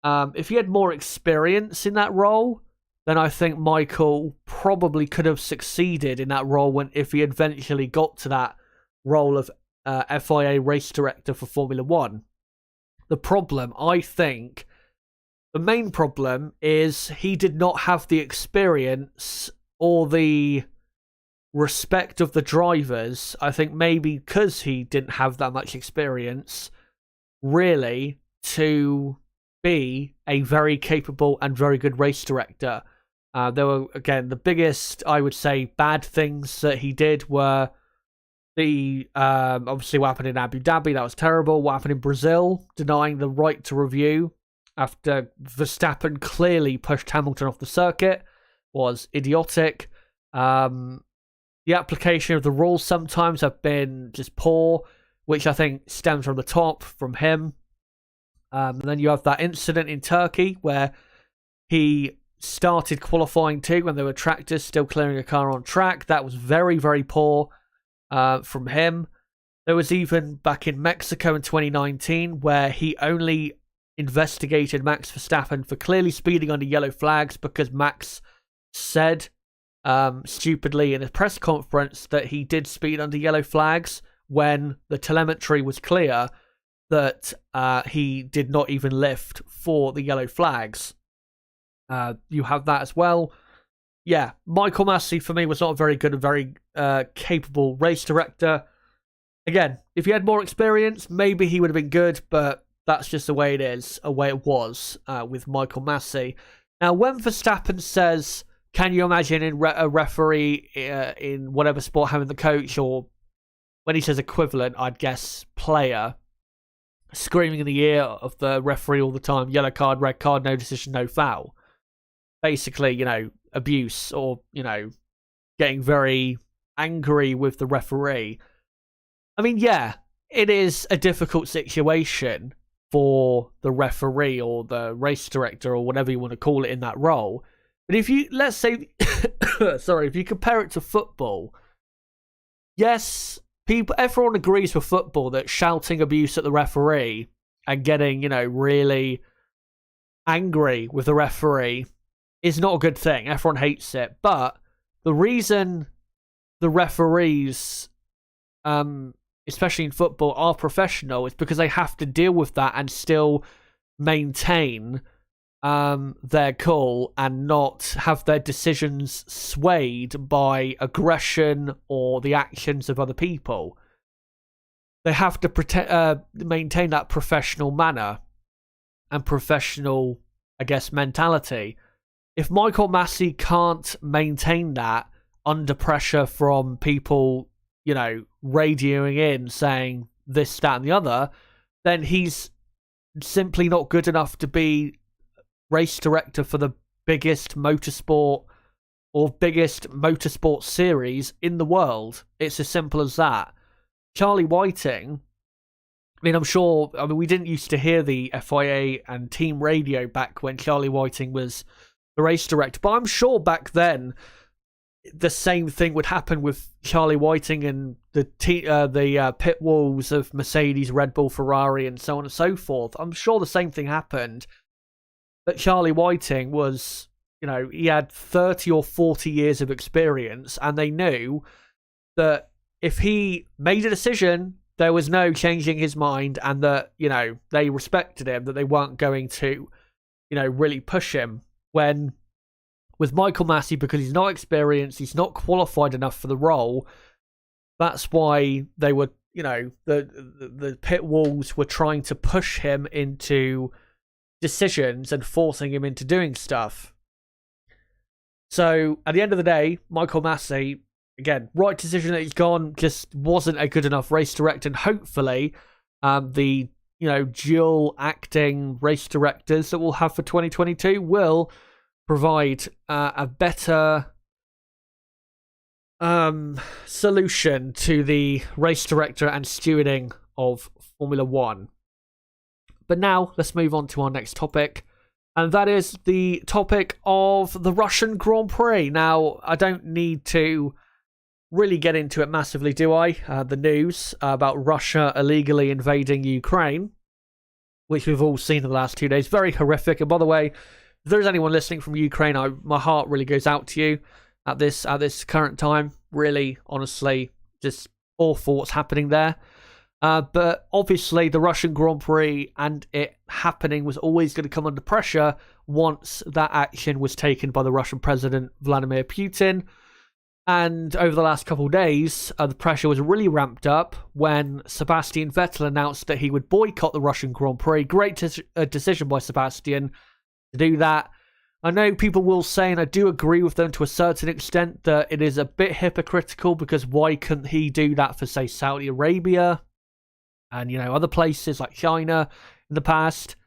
if he had more experience in that role, then I think Michael probably could have succeeded in that role if he eventually got to that role of FIA race director for Formula One. The problem, I think, the main problem is he did not have the experience or the respect of the drivers. I think maybe because he didn't have that much experience, really, to be a very capable and very good race director. There were, again, the biggest, I would say, bad things that he did were obviously what happened in Abu Dhabi, that was terrible. What happened in Brazil, denying the right to review after Verstappen clearly pushed Hamilton off the circuit, was idiotic. The application of the rules sometimes have been just poor, which I think stems from the top, from him. And then you have that incident in Turkey where he started qualifying too when there were tractors still clearing a car on track. That was very, very poor from him. There was even back in Mexico in 2019 where he only investigated Max Verstappen for clearly speeding under yellow flags because Max said stupidly in a press conference that he did speed under yellow flags when the telemetry was clear that he did not even lift for the yellow flags. You have that as well. Yeah, Michael Massey for me was not a very good and very capable race director. Again, if he had more experience, maybe he would have been good, but that's just the way it is, the way it was with Michael Massey. Now, when Verstappen says, can you imagine a referee in whatever sport having the coach, or when he says equivalent, I'd guess player, screaming in the ear of the referee all the time, yellow card, red card, no decision, no foul. Basically, abuse or, getting very angry with the referee. I mean, yeah, it is a difficult situation for the referee or the race director or whatever you want to call it in that role. But if you, let's say, if you compare it to football, yes, everyone agrees with football that shouting abuse at the referee and getting, really angry with the referee is not a good thing. Everyone hates it. But the reason the referees, especially in football, are professional is because they have to deal with that and still maintain their call and not have their decisions swayed by aggression or the actions of other people. They have to maintain that professional manner and professional, I guess, mentality. If Michael Massey can't maintain that under pressure from people, radioing in saying this, that, and the other, then he's simply not good enough to be race director for the biggest motorsport series in the world. It's as simple as that. Charlie Whiting, we didn't used to hear the FIA and team radio back when Charlie Whiting was the race director, but I'm sure back then the same thing would happen with Charlie Whiting and the pit walls of Mercedes, Red Bull, Ferrari, and so on and so forth. I'm sure the same thing happened. But Charlie Whiting was, he had 30 or 40 years of experience, and they knew that if he made a decision, there was no changing his mind, and that, they respected him, that they weren't going to, really push him. When with Michael Massey, because he's not experienced, he's not qualified enough for the role, that's why they were, the pit walls were trying to push him into decisions and forcing him into doing stuff. So at the end of the day, Michael Massey, again, right decision that he's gone, just wasn't a good enough race director, and hopefully the dual acting race directors that we'll have for 2022 will provide a better solution to the race director and stewarding of Formula One. But now let's move on to our next topic, and that is the topic of the Russian Grand Prix. Now, I don't need to really get into it massively, do I? The news about Russia illegally invading Ukraine, which we've all seen in the last 2 days, very horrific. And by the way, if there's anyone listening from Ukraine, my heart really goes out to you at this current time. Really, honestly, just awful what's happening there. But obviously, the Russian Grand Prix and it happening was always going to come under pressure once that action was taken by the Russian President Vladimir Putin. And over the last couple of days, the pressure was really ramped up when Sebastian Vettel announced that he would boycott the Russian Grand Prix. Great decision by Sebastian to do that. I know people will say, and I do agree with them to a certain extent, that it is a bit hypocritical, because why couldn't he do that for, say, Saudi Arabia and, other places like China in the past?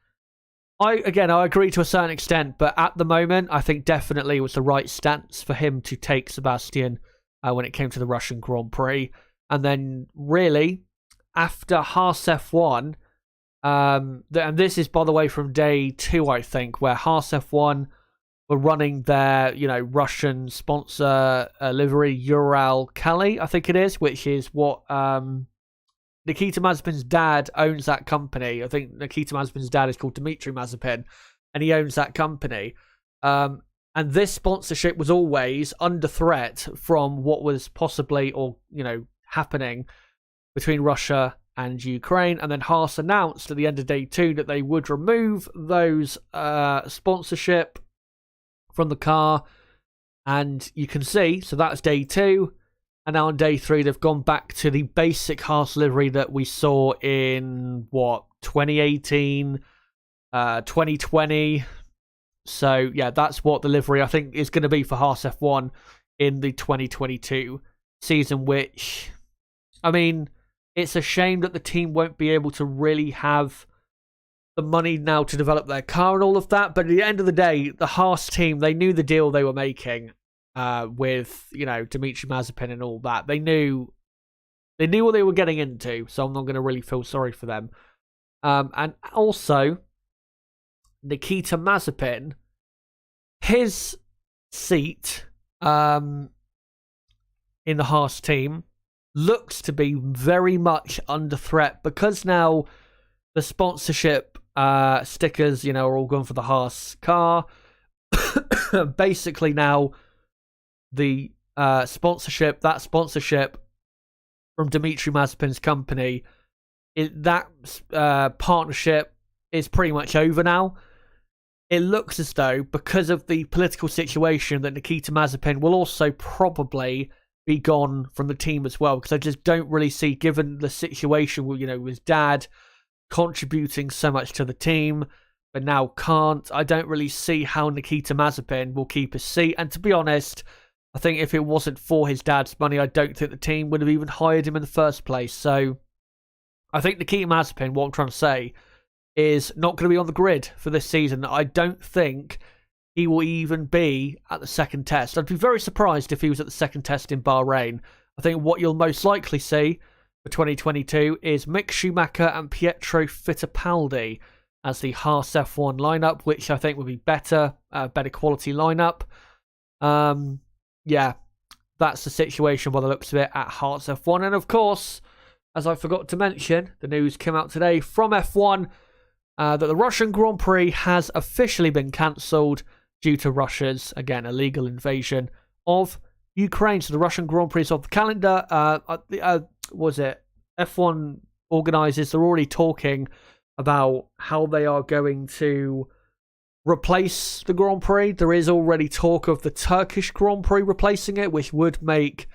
I agree to a certain extent, but at the moment, I think definitely it was the right stance for him to take, Sebastian, when it came to the Russian Grand Prix. And then, really, after Haas F1, and this is, by the way, from day 2, I think, where Haas F1 were running their, Russian sponsor livery, Ural Kali, I think it is, which is what Nikita Mazepin's dad owns that company. I think Nikita Mazepin's dad is called Dmitry Mazepin, and he owns that company. And this sponsorship was always under threat from what was possibly happening between Russia and Ukraine. And then Haas announced at the end of day 2 that they would remove those sponsorship from the car. And you can see, so that's day 2. And now on day 3, they've gone back to the basic Haas livery that we saw in, 2018, 2020. So, yeah, that's what the livery, I think, is going to be for Haas F1 in the 2022 season, which, I mean, it's a shame that the team won't be able to really have the money now to develop their car and all of that. But at the end of the day, the Haas team, they knew the deal they were making. With Dmitry Mazepin and all that, they knew what they were getting into, so I'm not going to really feel sorry for them. And also, Nikita Mazepin, his seat in the Haas team looks to be very much under threat, because now the sponsorship stickers, are all gone for the Haas car. Basically now, the sponsorship from Dmitry Mazepin's company, that partnership is pretty much over now. It looks as though, because of the political situation, that Nikita Mazepin will also probably be gone from the team as well, because I just don't really see, given the situation with, with his dad contributing so much to the team, but now can't, I don't really see how Nikita Mazepin will keep his seat. And to be honest, I think if it wasn't for his dad's money, I don't think the team would have even hired him in the first place. So I think Nikita Mazepin, what I'm trying to say, is not going to be on the grid for this season. I don't think he will even be at the second test. I'd be very surprised if he was at the second test in Bahrain. I think what you'll most likely see for 2022 is Mick Schumacher and Pietro Fittipaldi as the Haas F1 lineup, which I think would be better quality lineup. Yeah, that's the situation by the looks of it at Haas F1. And of course, as I forgot to mention, the news came out today from F1 that the Russian Grand Prix has officially been cancelled due to Russia's, again, illegal invasion of Ukraine. So the Russian Grand Prix is off the calendar. Was it F1 organisers? They're already talking about how they are going to replace the Grand Prix. There is already talk of the Turkish Grand Prix replacing it, which would make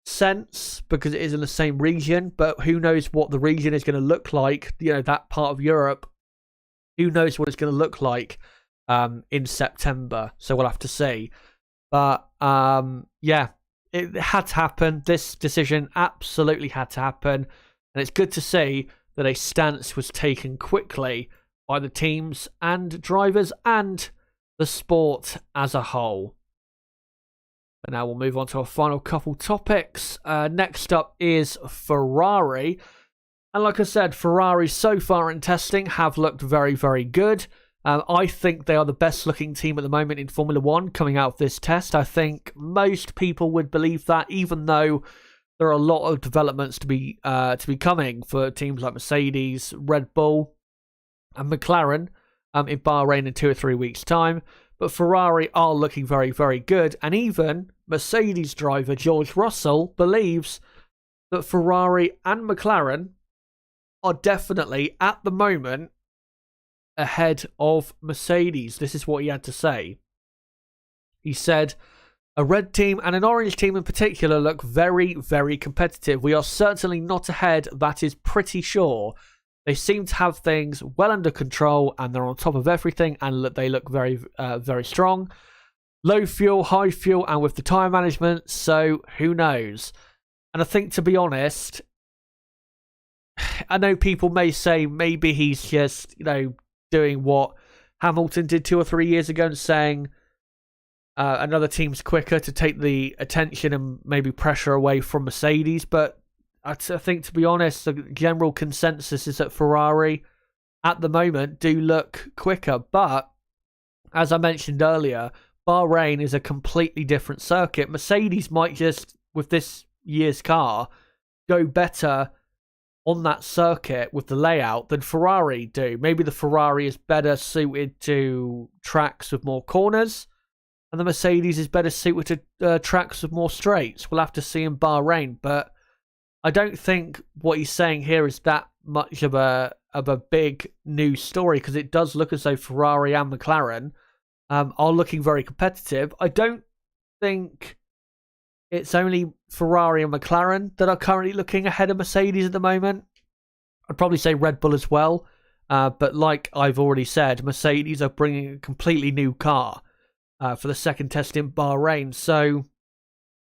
sense because it is in the same region. But who knows what the region is going to look like? You know, that part of Europe. Who knows what it's going to look like in September? So we'll have to see. But yeah, it had to happen. This decision absolutely had to happen. And it's good to see that a stance was taken quickly by the teams and drivers and the sport as a whole. But now we'll move on to our final couple topics. Next up is Ferrari. And like I said, Ferrari so far in testing have looked very, very good. I think they are the best looking team at the moment in Formula One coming out of this test. I think most people would believe that, even though there are a lot of developments to be coming for teams like Mercedes, Red Bull, and McLaren in Bahrain in 2 or 3 weeks' time. But Ferrari are looking very, very good. And even Mercedes driver George Russell believes that Ferrari and McLaren are definitely, at the moment, ahead of Mercedes. This is what he had to say. He said, "A red team and an orange team in particular look very, very competitive. We are certainly not ahead, that is pretty sure. They seem to have things well under control and they're on top of everything and they look very, very strong. Low fuel, high fuel, and with the tyre management, so who knows?" And I think, to be honest, I know people may say maybe he's just, doing what Hamilton did 2 or 3 years ago and saying another team's quicker to take the attention and maybe pressure away from Mercedes. But I think, to be honest, the general consensus is that Ferrari at the moment do look quicker. But as I mentioned earlier, Bahrain is a completely different circuit. Mercedes might just, with this year's car, go better on that circuit with the layout than Ferrari do. Maybe the Ferrari is better suited to tracks with more corners, and the Mercedes is better suited to tracks with more straights. We'll have to see in Bahrain, but I don't think what he's saying here is that much of a big new story, because it does look as though Ferrari and McLaren are looking very competitive. I don't think it's only Ferrari and McLaren that are currently looking ahead of Mercedes at the moment. I'd probably say Red Bull as well. But like I've already said, Mercedes are bringing a completely new car for the second test in Bahrain. So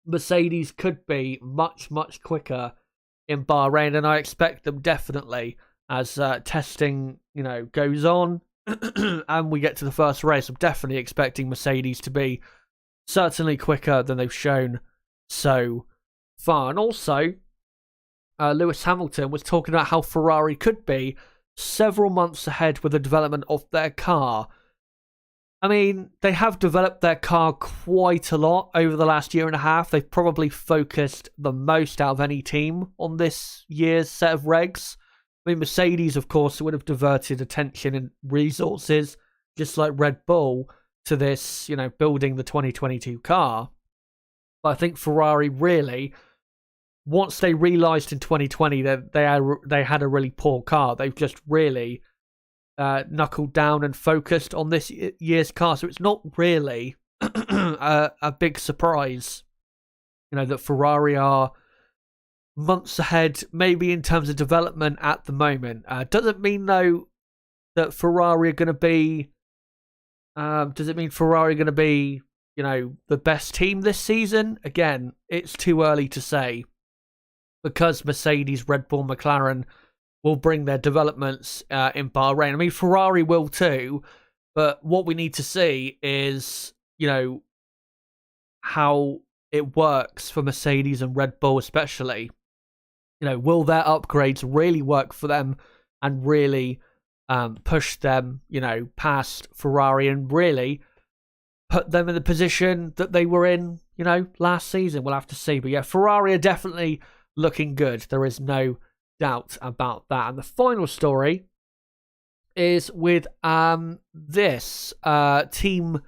Mercedes could be much, much quicker in Bahrain. And I expect them definitely, as testing goes on and we get to the first race, I'm definitely expecting Mercedes to be certainly quicker than they've shown so far. And also, Lewis Hamilton was talking about how Ferrari could be several months ahead with the development of their car. I mean, they have developed their car quite a lot over the last year and a half. They've probably focused the most out of any team on this year's set of regs. I mean, Mercedes, of course, would have diverted attention and resources, just like Red Bull, to this, building the 2022 car. But I think Ferrari really, once they realised in 2020 that they had a really poor car, they've just really knuckled down and focused on this year's car. So it's not really a big surprise, that Ferrari are months ahead, maybe in terms of development at the moment. Doesn't mean, though, that Ferrari are going to be... does it mean Ferrari are going to be, the best team this season? Again, it's too early to say, because Mercedes, Red Bull, McLaren will bring their developments in Bahrain. I mean, Ferrari will too, but what we need to see is, how it works for Mercedes and Red Bull especially. Will their upgrades really work for them and really push them, past Ferrari and really put them in the position that they were in, last season. We'll have to see. But yeah, Ferrari are definitely looking good. There is no doubt about that. And the final story is with this team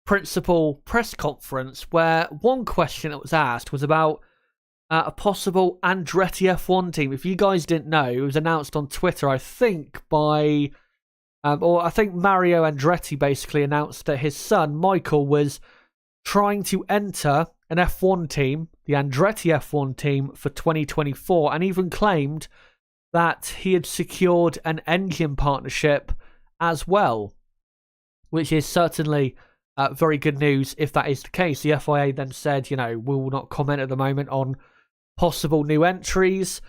principal press conference, where one question that was asked was about a possible Andretti F1 team. If you guys didn't know, it was announced on Twitter, I think, by... I think Mario Andretti basically announced that his son, Michael, was trying to enter an F1 team, the Andretti F1 team, for 2024, and even claimed that he had secured an engine partnership as well, which is certainly very good news if that is the case. The FIA then said, we will not comment at the moment on possible new entries.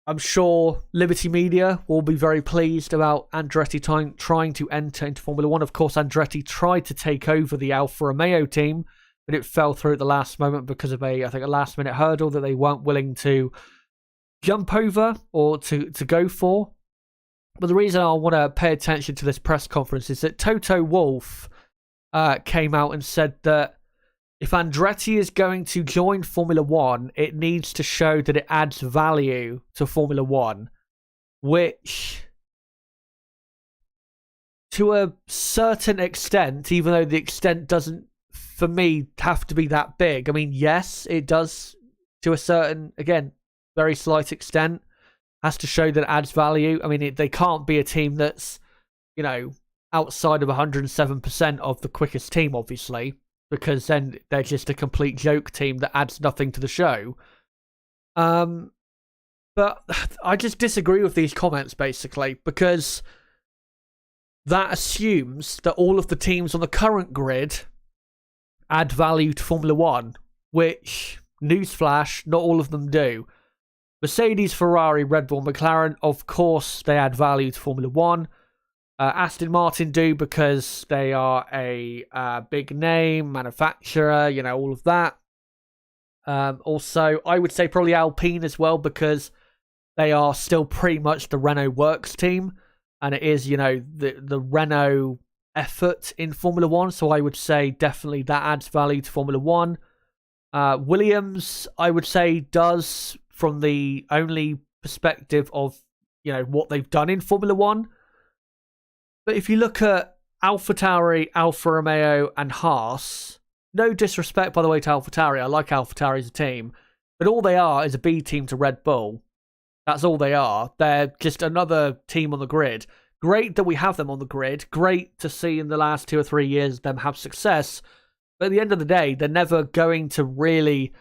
I'm sure Liberty Media will be very pleased about Andretti trying to enter into Formula One. Of course, Andretti tried to take over the Alfa Romeo team, but it fell through at the last moment because of a last-minute hurdle that they weren't willing to jump over or to go for. But the reason I want to pay attention to this press conference is that Toto Wolff came out and said that if Andretti is going to join Formula One, it needs to show that it adds value to Formula One, which, to a certain extent, even though the extent doesn't, for me, have to be that big. I mean, yes, it does to a certain, again, very slight extent, has to show that it adds value. I mean, they can't be a team that's, outside of 107% of the quickest team, obviously, because then they're just a complete joke team that adds nothing to the show. But I just disagree with these comments, basically, because that assumes that all of the teams on the current grid add value to Formula One, which, newsflash, not all of them do. Mercedes, Ferrari, Red Bull, McLaren, of course, they add value to Formula One. Aston Martin do because they are a big name, manufacturer, all of that. Also, I would say probably Alpine as well, because they are still pretty much the Renault Works team, and it is, the Renault effort in Formula One, so I would say definitely that adds value to Formula One. Williams, I would say, does, from the only perspective of, what they've done in Formula One. But if you look at AlphaTauri, Alfa Romeo, and Haas, no disrespect, by the way, to AlphaTauri. I like AlphaTauri as a team. But all they are is a B team to Red Bull. That's all they are. They're just another team on the grid. Great that we have them on the grid. Great to see in the last 2 or 3 years them have success. But at the end of the day, they're never going to really,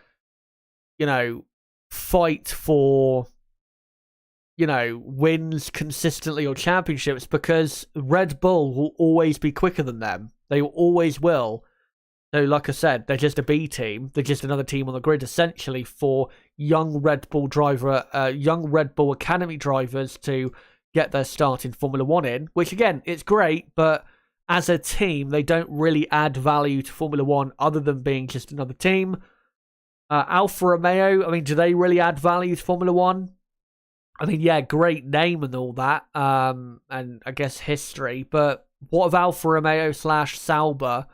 fight for... wins consistently or championships, because Red Bull will always be quicker than them. They always will. So, like I said, they're just a B team. They're just another team on the grid, essentially, for young Red Bull Academy drivers to get their start in Formula One in, which, again, it's great, but as a team, they don't really add value to Formula One other than being just another team. Alfa Romeo, do they really add value to Formula One? I mean, yeah, great name and all that, and I guess history, but what of Alfa Romeo / Sauber?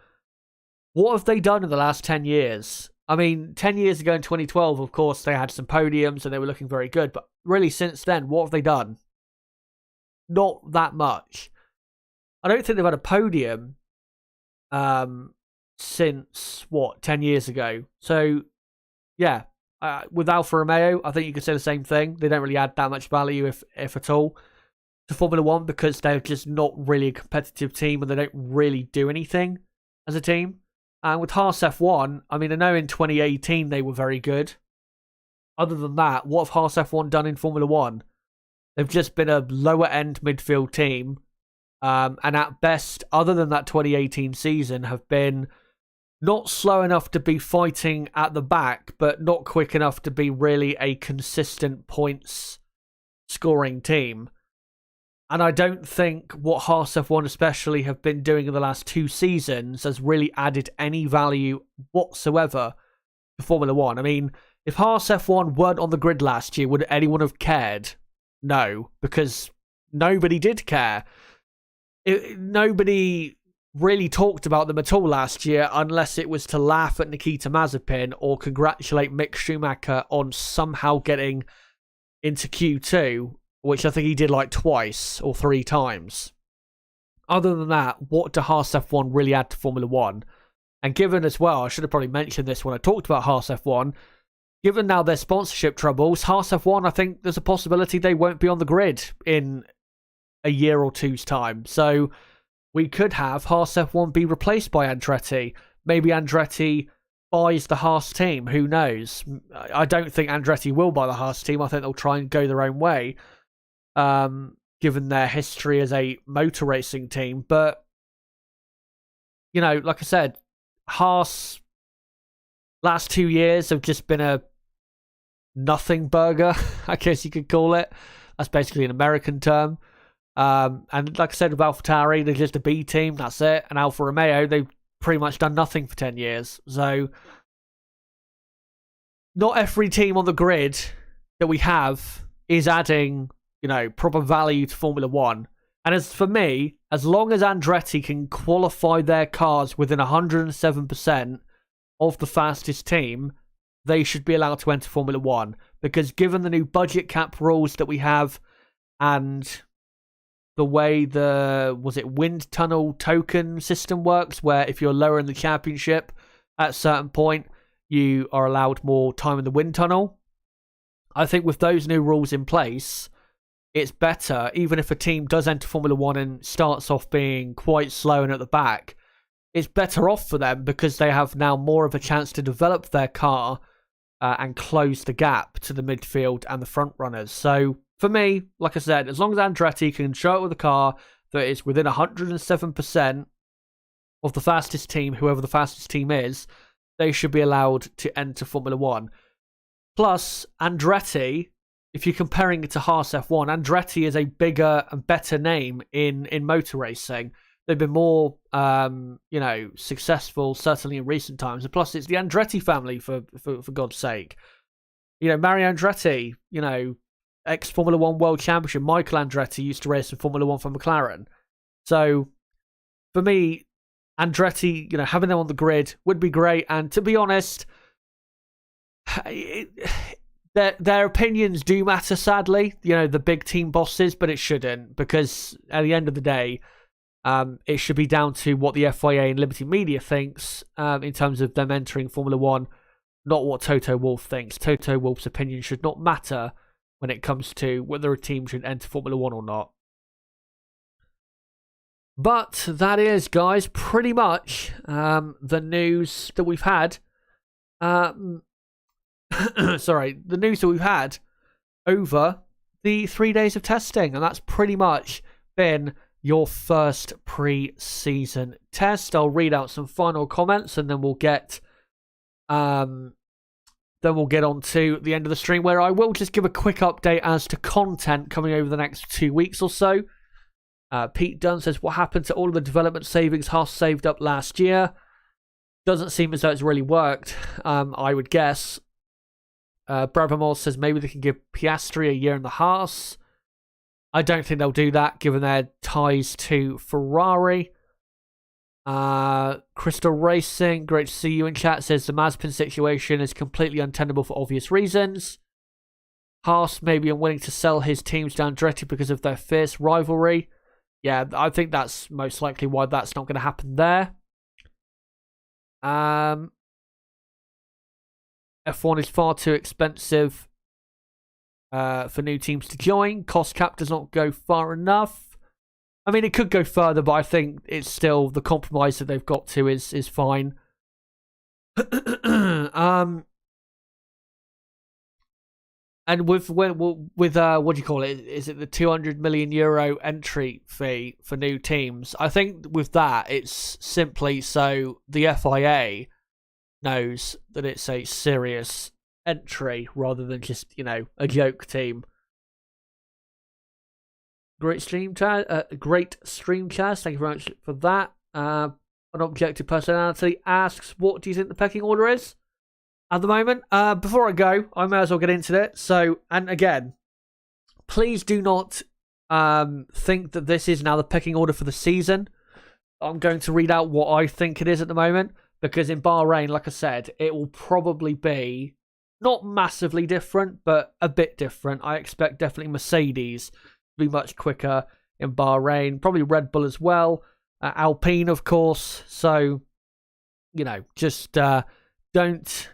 What have they done in the last 10 years? 10 years ago in 2012, of course, they had some podiums and they were looking very good, but really since then, what have they done? Not that much. I don't think they've had a podium since, 10 years ago? So, yeah. With Alfa Romeo, I think you could say the same thing. They don't really add that much value, if at all, to Formula One, because they're just not really a competitive team and they don't really do anything as a team. And with Haas F1, I know in 2018 they were very good. Other than that, what have Haas F1 done in Formula One? They've just been a lower-end midfield team. And at best, other than that 2018 season, have been not slow enough to be fighting at the back, but not quick enough to be really a consistent points scoring team. And I don't think what Haas F1 especially have been doing in the last 2 seasons has really added any value whatsoever to Formula One. If Haas F1 weren't on the grid last year, would anyone have cared? No, because nobody did care. Nobody really talked about them at all last year, unless it was to laugh at Nikita Mazepin or congratulate Mick Schumacher on somehow getting into Q2, which I think he did like twice or 3 times. Other than that, what do Haas F1 really add to Formula 1? And given as well, I should have probably mentioned this when I talked about Haas F1, given now their sponsorship troubles, Haas F1, I think there's a possibility they won't be on the grid in a year or two's time. So we could have Haas F1 be replaced by Andretti. Maybe Andretti buys the Haas team. Who knows? I don't think Andretti will buy the Haas team. I think they'll try and go their own way, given their history as a motor racing team. But, you know, like I said, Haas last 2 years have just been a nothing burger, I guess you could call it. That's basically an American term. And like I said, with AlphaTauri, they're just a B team, that's it. And Alfa Romeo, they've pretty much done nothing for 10 years. So, not every team on the grid that we have is adding, you know, proper value to Formula 1. And as for me, as long as Andretti can qualify their cars within 107% of the fastest team, they should be allowed to enter Formula 1. Because given the new budget cap rules that we have and the way the, wind tunnel token system works, where if you're lower in the championship at a certain point, you are allowed more time in the wind tunnel. I think with those new rules in place, it's better, even if a team does enter Formula 1 and starts off being quite slow and at the back, it's better off for them because they have now more of a chance to develop their car and close the gap to the midfield and the front runners. So, for me, like I said, as long as Andretti can show up with a car that is within 107% of the fastest team, whoever the fastest team is, they should be allowed to enter Formula 1. Plus, Andretti, if you're comparing it to Haas F1, Andretti is a bigger and better name in motor racing. They've been more, successful, certainly in recent times. And plus, it's the Andretti family, for God's sake. You know, Mario Andretti, you know, ex-Formula 1 World Championship, Michael Andretti used to race in Formula 1 for McLaren. So, for me, Andretti, you know, having them on the grid would be great. And to be honest, their opinions do matter, sadly. You know, the big team bosses, but it shouldn't. Because at the end of the day, it should be down to what the FIA and Liberty Media thinks in terms of them entering Formula 1, not what Toto Wolff thinks. Toto Wolff's opinion should not matter when it comes to whether a team should enter Formula 1 or not. But that is, guys, pretty much the news that we've had. The news that we've had over the 3 days of testing. And that's pretty much been your first pre-season test. I'll read out some final comments and then we'll get on to the end of the stream, where I will just give a quick update as to content coming over the next 2 weeks or so. Pete Dunn says, what happened to all of the development savings Haas saved up last year? Doesn't seem as though it's really worked, I would guess. Bravamol says maybe they can give Piastri a year in the Haas. I don't think they'll do that, given their ties to Ferrari. Crystal Racing, great to see you in chat, says the Mazepin situation is completely untenable for obvious reasons. Haas may be unwilling to sell his teams to Andretti because of their fierce rivalry. Yeah, I think that's most likely why that's not going to happen there. F1 is far too expensive for new teams to join. Cost cap does not go far enough. I mean, it could go further, but I think it's still the compromise that they've got to is fine. And with what do you call it? Is it the €200 million entry fee for new teams? I think with that, it's simply so the FIA knows that it's a serious entry rather than just, you know, a joke team. Great stream chat. Thank you very much for that. An objective personality asks, what do you think the pecking order is at the moment? Before I go, I may as well get into it. So, and again, please do not think that this is now the pecking order for the season. I'm going to read out what I think it is at the moment, because in Bahrain, like I said, it will probably be not massively different, but a bit different. I expect definitely Mercedes to be much quicker in Bahrain, probably Red Bull as well, Alpine, of course. So, just don't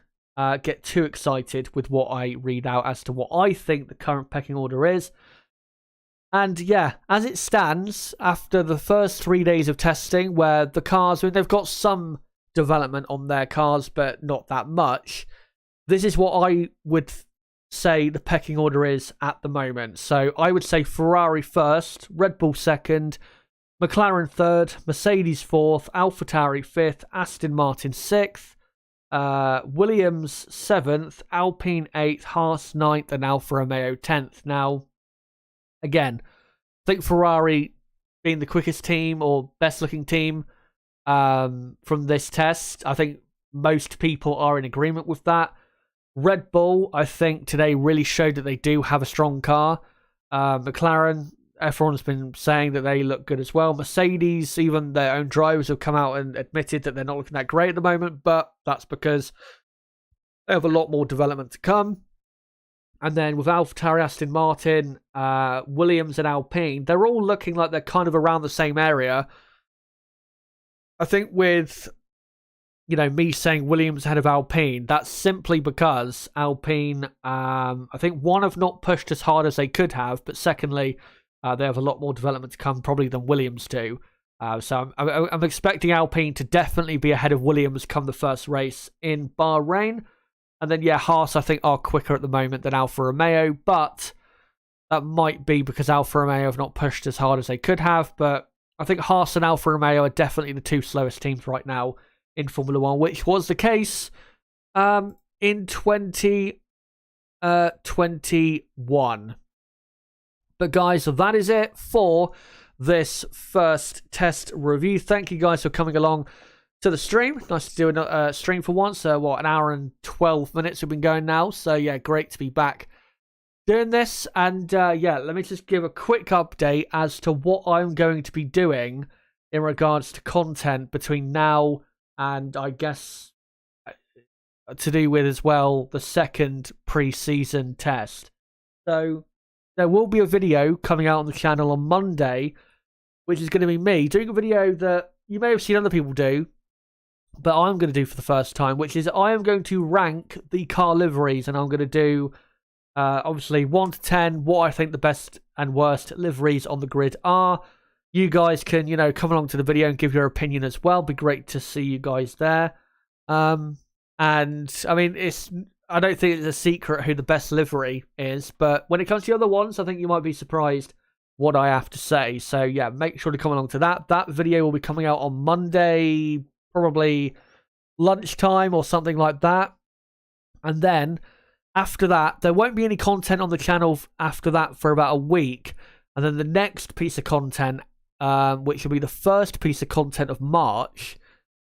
get too excited with what I read out as to what I think the current pecking order is. And yeah, as it stands, after the first 3 days of testing, where the cars, they've got some development on their cars, but not that much, this is what I would say the pecking order is at the moment. So I would say Ferrari first, Red Bull second, McLaren third, Mercedes fourth, AlphaTauri fifth, Aston Martin sixth, Williams seventh, Alpine eighth, Haas ninth, and Alfa Romeo 10th. Now, again, I think Ferrari being the quickest team or best looking team from this test, I think most people are in agreement with that. Red Bull, I think today really showed that they do have a strong car. McLaren, everyone's been saying that they look good as well. Mercedes, even their own drivers have come out and admitted that they're not looking that great at the moment, but that's because they have a lot more development to come. And then with AlphaTauri, Aston Martin, Williams and Alpine, they're all looking like they're kind of around the same area. I think with, me saying Williams ahead of Alpine, that's simply because Alpine, I think one, have not pushed as hard as they could have, but secondly, they have a lot more development to come probably than Williams do. So I'm expecting Alpine to definitely be ahead of Williams come the first race in Bahrain. And then, Haas, I think, are quicker at the moment than Alfa Romeo, but that might be because Alfa Romeo have not pushed as hard as they could have. But I think Haas and Alfa Romeo are definitely the two slowest teams right now in Formula One, which was the case in 2021. But guys, so that is it for this first test review. Thank you guys for coming along to the stream. Nice to do a stream for once. An hour and 12 minutes we've been going now. So yeah, great to be back doing this. And let me just give a quick update as to what I'm going to be doing in regards to content between now and, I guess, to do with as well the second pre-season test. So there will be a video coming out on the channel on Monday, which is going to be me doing a video that you may have seen other people do, but I'm going to do for the first time, which is I am going to rank the car liveries, and I'm going to do, obviously, 1 to 10, what I think the best and worst liveries on the grid are. You guys can, come along to the video and give your opinion as well. Be great to see you guys there. And, I mean, I don't think it's a secret who the best livery is, but when it comes to the other ones, I think you might be surprised what I have to say. So, yeah, make sure to come along to that. That video will be coming out on Monday, probably lunchtime or something like that. And then after that, there won't be any content on the channel after that for about a week. And then the next piece of content, which will be the first piece of content of March,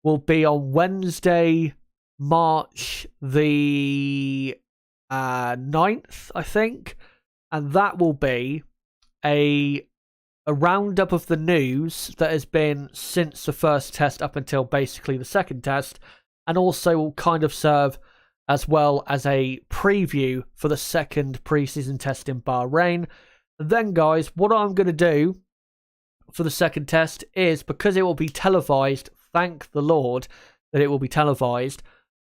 will be on Wednesday, March the 9th, I think. And that will be a roundup of the news that has been since the first test up until basically the second test, and also will kind of serve as well as a preview for the second preseason test in Bahrain. And then, guys, what I'm going to do for the second test is, because it will be televised, thank the Lord that it will be televised,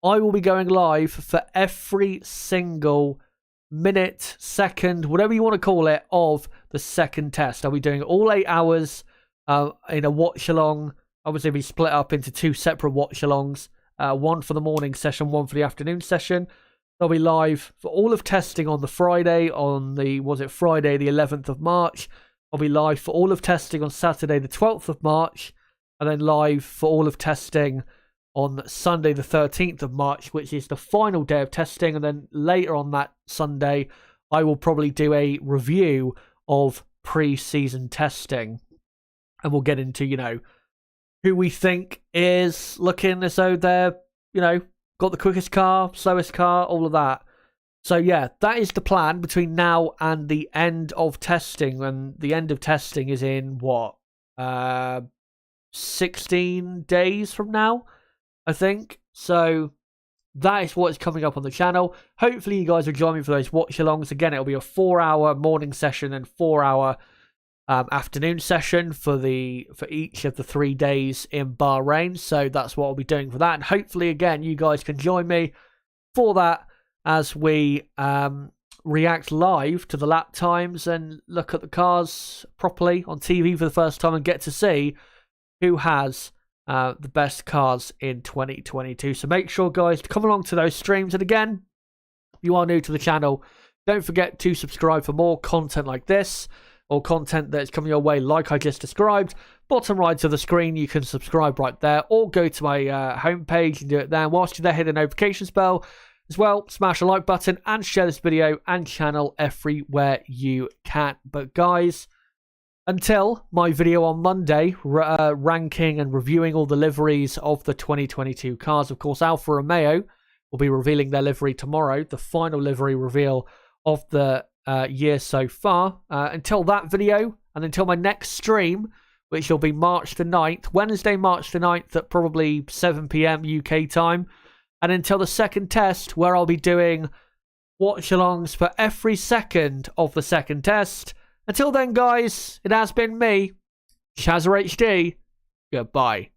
I will be going live for every single minute, second, whatever you want to call it, of the second test. I'll be doing all 8 hours in a watch-along. Obviously, we split up into 2 separate watch-alongs, one for the morning session, one for the afternoon session. They'll be live for all of testing on the Friday, Friday the 11th of March. I'll be live for all of testing on Saturday the 12th of March, and then live for all of testing on Sunday the 13th of March, which is the final day of testing. And then later on that Sunday, I will probably do a review of pre-season testing. And we'll get into, who we think is looking as though they're, got the quickest car, slowest car, all of that. So yeah, that is the plan between now and the end of testing. And the end of testing is in, 16 days from now, I think. So that is what's coming up on the channel. Hopefully you guys will join me for those watch-alongs. Again, it'll be a 4-hour morning session and 4-hour afternoon session for each of the 3 days in Bahrain. So that's what I'll be doing for that. And hopefully, again, you guys can join me for that as we react live to the lap times and look at the cars properly on TV for the first time and get to see who has the best cars in 2022. So make sure, guys, to come along to those streams. And again, if you are new to the channel, don't forget to subscribe for more content like this, or content that's coming your way like I just described. Bottom right of the screen, you can subscribe right there, or go to my homepage and do it there. And whilst you're there, hit the notifications bell as well. Smash the like button and share this video and channel everywhere you can. But guys, until my video on Monday, ranking and reviewing all the liveries of the 2022 cars. Of course, Alfa Romeo will be revealing their livery tomorrow, the final livery reveal of the year so far. Until that video, and until my next stream, which will be March the 9th, Wednesday, March the 9th at probably 7 PM UK time. And until the second test, where I'll be doing watch-alongs for every second of the second test. Until then, guys, it has been me, Shazza HD. Goodbye.